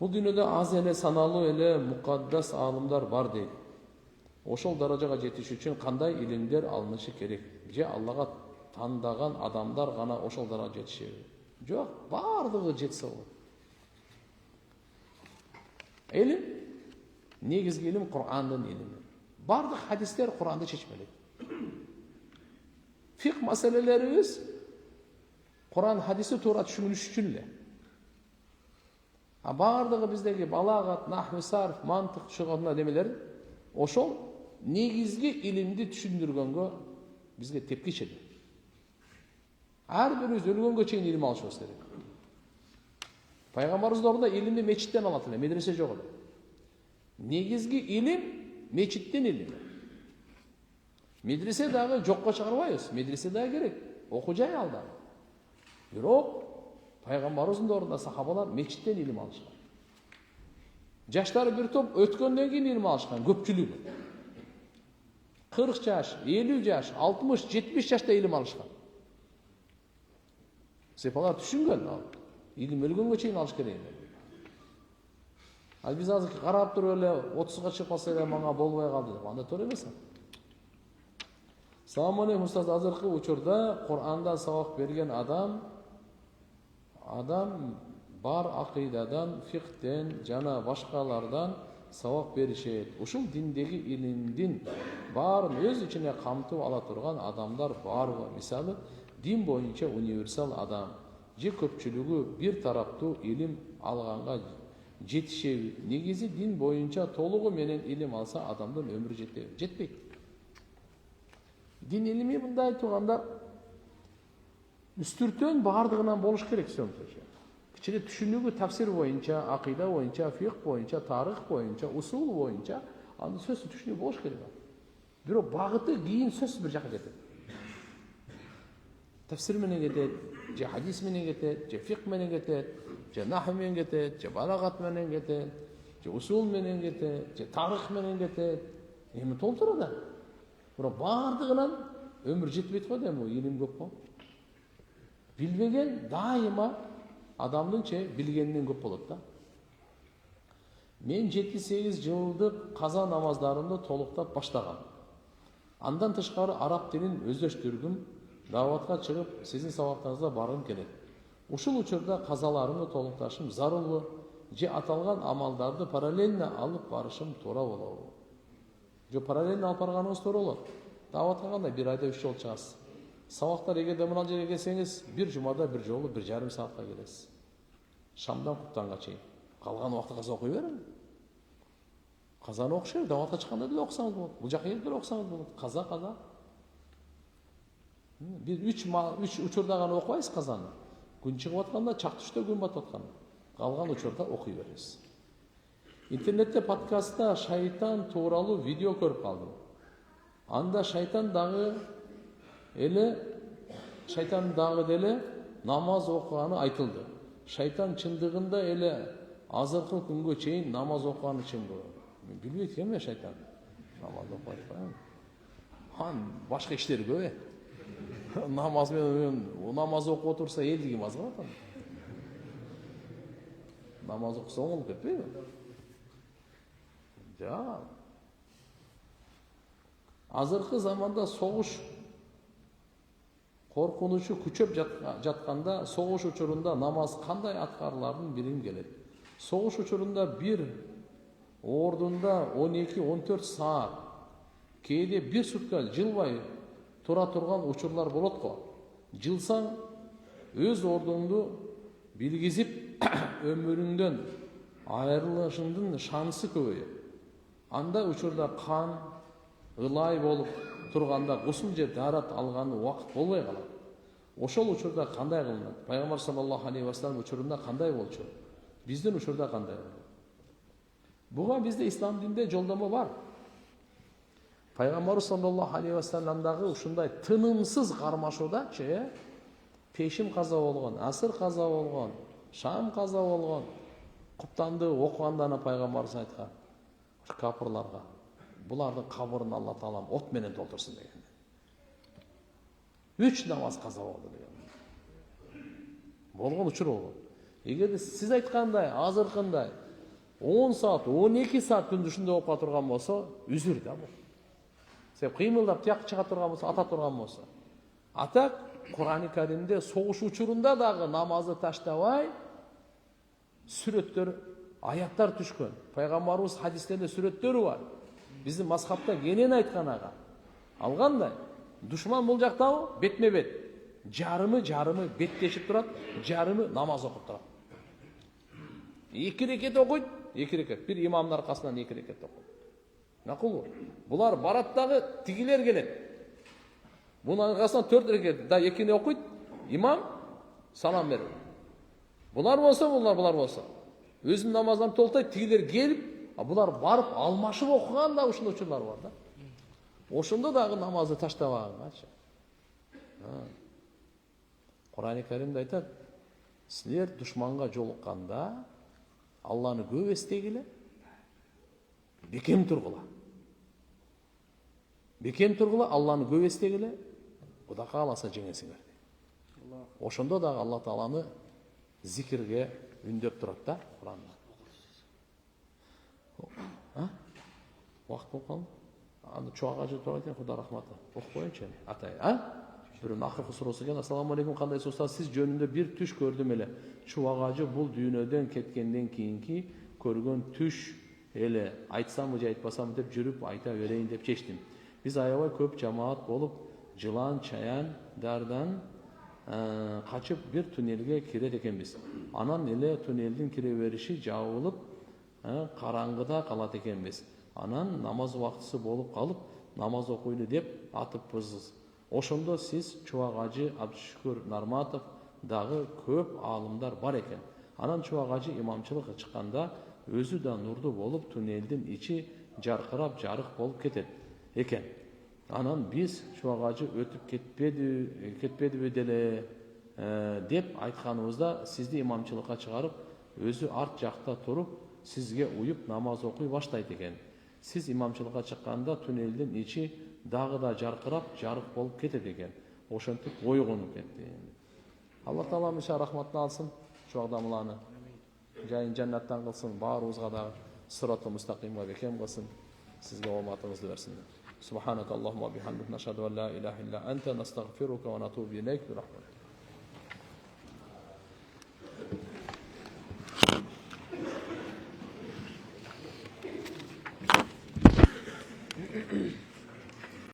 Бул дүйнөдө аз эле саналуу эле мукаддас аалымдар бар дейт. Ошол даражага жетиш үчүн кандай илимдер алынышы керек? Же Аллага тандаган адамдар гана ошол даражага жетишеби? Жок, бардыгы жетсе болот. Илим, негизги илим Кур'андын илими. Бардык хадистер Кур'анды чечмелейт. Фикh маселелерибиз Кур'ан хадисти туура түшүнүш үчүн эле. Бардыгы биздеги балагат, нахв, сарф, мантык түшүнгөн немелер ошол негизги илимди түшүндүргөнгө бизге тепкич эле. Ар бирибиз өлгөнгө чейин илим алышыбыз керек. Пайгамбарыбыз ордунда илимди мечиттен алат эле, медресе жок эле. Негизги илим мечиттен илим. Медресе дагы жокко чыгарбайбыз, медресе дагы керек. Окуу жай алда. Бирок пайгамбарыбыздын ордунда сахабалар мечиттен илим алышкан. Жаштары бир топ өткөндөн кийин илим алышкан, көпчүлүгү. 40 жаш, 50 жаш, 60, 70 жашта илим алышкан. Сепалар түшүнгөн, илим өлгөнгө чейин алыш керек. Ал биз азыр карап туруп эле 30га чыгып калса эле мага болбой калды деп, анда туура эмес. Саламу алейкум устаз, азыркы учурда Кур'андан сабак берген адам бар акыйдадан, фикhtен жана башкалардан сабак беришет. Ушул диндеги илимдин баарын өз ичине камтып ала турган адамдар барбы? Мисалы, дин боюнча универсал адам же көпчүлүгү бир тараптуу илим алганга жетишеби? Негизи дин боюнча толугу менен илим алса адамдын өмүрү жетеби? Жетпейт. Дин илими мындай айтылганда үстүртөн бардыгынан болуш керек сөзсүз. Кичине түшүнүгү тафсир боюнча, акыйда боюнча, фикh боюнча, тарых боюнча, усул боюнча аны сөзсүз түшүнүгү болуш керек. Бирок багыты кийин сөзсүз бир жака кетет. Тафсир менен кетет, же хадис менен кетет, же фикh менен кетет, же нахв менен кетет, же балагат менен кетет, же усул менен кетет, же тарых менен кетет. Эми толтура да. Бирок бардыгынан өмүр жетпейт го дейм, илим көп го. Билбеген дайыма адамдын билгенинен көп болот да. Мен 7-8 жылдык каза намаздарымды толуктап баштагам. Андан тышкары араб тилин өздөштүргүм, даватка чыгып, сиздин сабактарыңызга баргым келет. Ушул учурда казаларымды толукташым зарылбы, же аталган амалдарды параллельно алып барышым туура болобу? Же параллельно алып барганыңыз туура болот. Даватка кандай 1 айда 3 жолу чыгасыз. Сабактар эгерде мына жерге келсеңиз, бир жумада бир жолу 1,5 саатка келесиз. Шамдан куптанга чейин. Калган убакытта каза окуй бериң. Казаны окушайбы, даватка чыкканда деле окусаңыз болот. Бул жака келип деле окусаңыз болот. Каза. Биз 3 учурда гана окубайбыз казаны. Күн чыгып атканда, чак түштө күн батып атканда. Калган учурда окуй беребиз. Интернетте подкастта шайтан тууралуу видео көрүп калдым. Анда шайтан дагы деле намаз окуганы айтылды. Шайтан чындыгында эле азыркы күнгө чейин намаз окуганы чынбы? Мен билбейт экенмин шайтан. Намаз окуп атпайм. Башка иштери көп. Намаз менен намаз окуп отурса элди ким аз калат? Намаз окуса оңолуп кетпейби? Жок. Азыркы заманда согуш коркунучу күчөп жатканда, согуш учурунда намаз кандай аткарыларын билгим келет. Согуш учурунда бир ордунда 12-14 саат, кээде бир сутка жылбай тура турган учурлар болот го. Жылсаң өз ордуңду билгизип өмүрүңдөн айрылышыңдын шансы көбөйөт. Анда учурда кан ылай болуп турганда гусул же дарат алганы убакыт болбой калат. Ошол учурда кандай кылынат? Пайгамбар саллаллаху алейхи вассалам учурунда кандай болчу? Биздин учурда кандай болот? Буга бизде ислам динде жолдомо бар. Пайгамбар саллаллаху алейхи вассаламдагы ушундай тынымсыз кармашуудачы, пешим каза болгон, асыр каза болгон, шам каза болгон, куптанды окуганда пайгамбарыбыз айткан капырларга булардын кабырын Алла Таалам от менен толтурсун деген. 3 намаз каза болду деген. Болгон учур болгон. Эгерде сиз айткандай, азыркындай 10 саат, 12 саат күндүшүндө окуп турган болсо, үзүр да бул. Себеп кыймылдап тияк чыга турган болсо, ата турган болсо. Атак Кур'ан-ы Каримде согуш учурунда дагы намазды таштабай сүрөттөр, аяттар түшкөн. Пайгамбарыбыз хадистерде сүрөттөрү бар. Биздин мазхабта кенен айткан ага. Алгандай, душман бул жактабы бетме бет. Жарымы беттешип турат, жарымы намаз окуп турат. 2 рекет окуйт, 2 рекет. Бир имамдын аркасынан 2 рекет окуйт. Макул. Булар барат дагы тигилер келет. Бунун аркасынан 4 рекет, да 2-ни окуйт, имам салам берет. Булар болсо. Өзүнүн намазын толтойт, тигилер келип, булар барып алмашып окуган да ушул учурлар бар да. Ошондо дагы намазды таштабагангачы. Кур'ан-ы Каримде айтат, силер душманга жолукканда Алланы көп эстегиле, бекем тургула. Бекем тургула, Алланы көп эстегиле, Кудай кааласа жеңесиңер. Ошондо дагы Алла Тааланы зикирге үндөп турат да Кур'анда. Вакыт болуп калды. Аны чуага же турат экен, Кудай рахматы. Окуп коеюнчу атай, Бирөөнүн акыркы суроосу экен. Ассаламу алейкум, кандайсыз устаз? Сиз жөнүндө бир түш көрдүм эле. Чубагажы бул дүйнөдөн кеткенден кийинки көргөн түш эле. Айтсамбы же айтпасамбы деп жүрүп айта берейин деп чечтим. Биз аябай көп жамаат болуп, жылан, чаяндардан качып бир туннелге кирет экенбиз. Анан эле туннелдин кире бериши жабылып, караңгыда калат экенбиз. Анан намаз убактысы болуп калып, намаз окуйлу деп атыппыз. Ошондо сиз Чубагажы Абдышүкүр Нарматов дагы көп аалымдар бар экен. Анан Чубагажы имамчылыкка чыкканда өзү да нурдуу болуп, туннелдин ичи жаркырап, жарык болуп кетет экен. Анан биз Чубагажы өтүп кетпедиби деле деп айтканыбызда сизди имамчылыкка чыгарып, өзү арт жакта туруп, сизге уюп намаз окуй баштайт экен. Сиз имамчылыкка чыкканда туннелдин ичи дагы да жаркырап, жарык болуп кетет экен. Ошентип ойгонуп кетти. Алла Таала миша рахматын алсын, чуагдамланы жайын жаннаттан кылсын, баарыбызга да сыраты мустакимга бекем кылсын, сизге ооматыңызды берсин. Субханакаллахумма бихамдик, нашхаду ан ла илаха илля анта, настагфирука ва натубу илейк.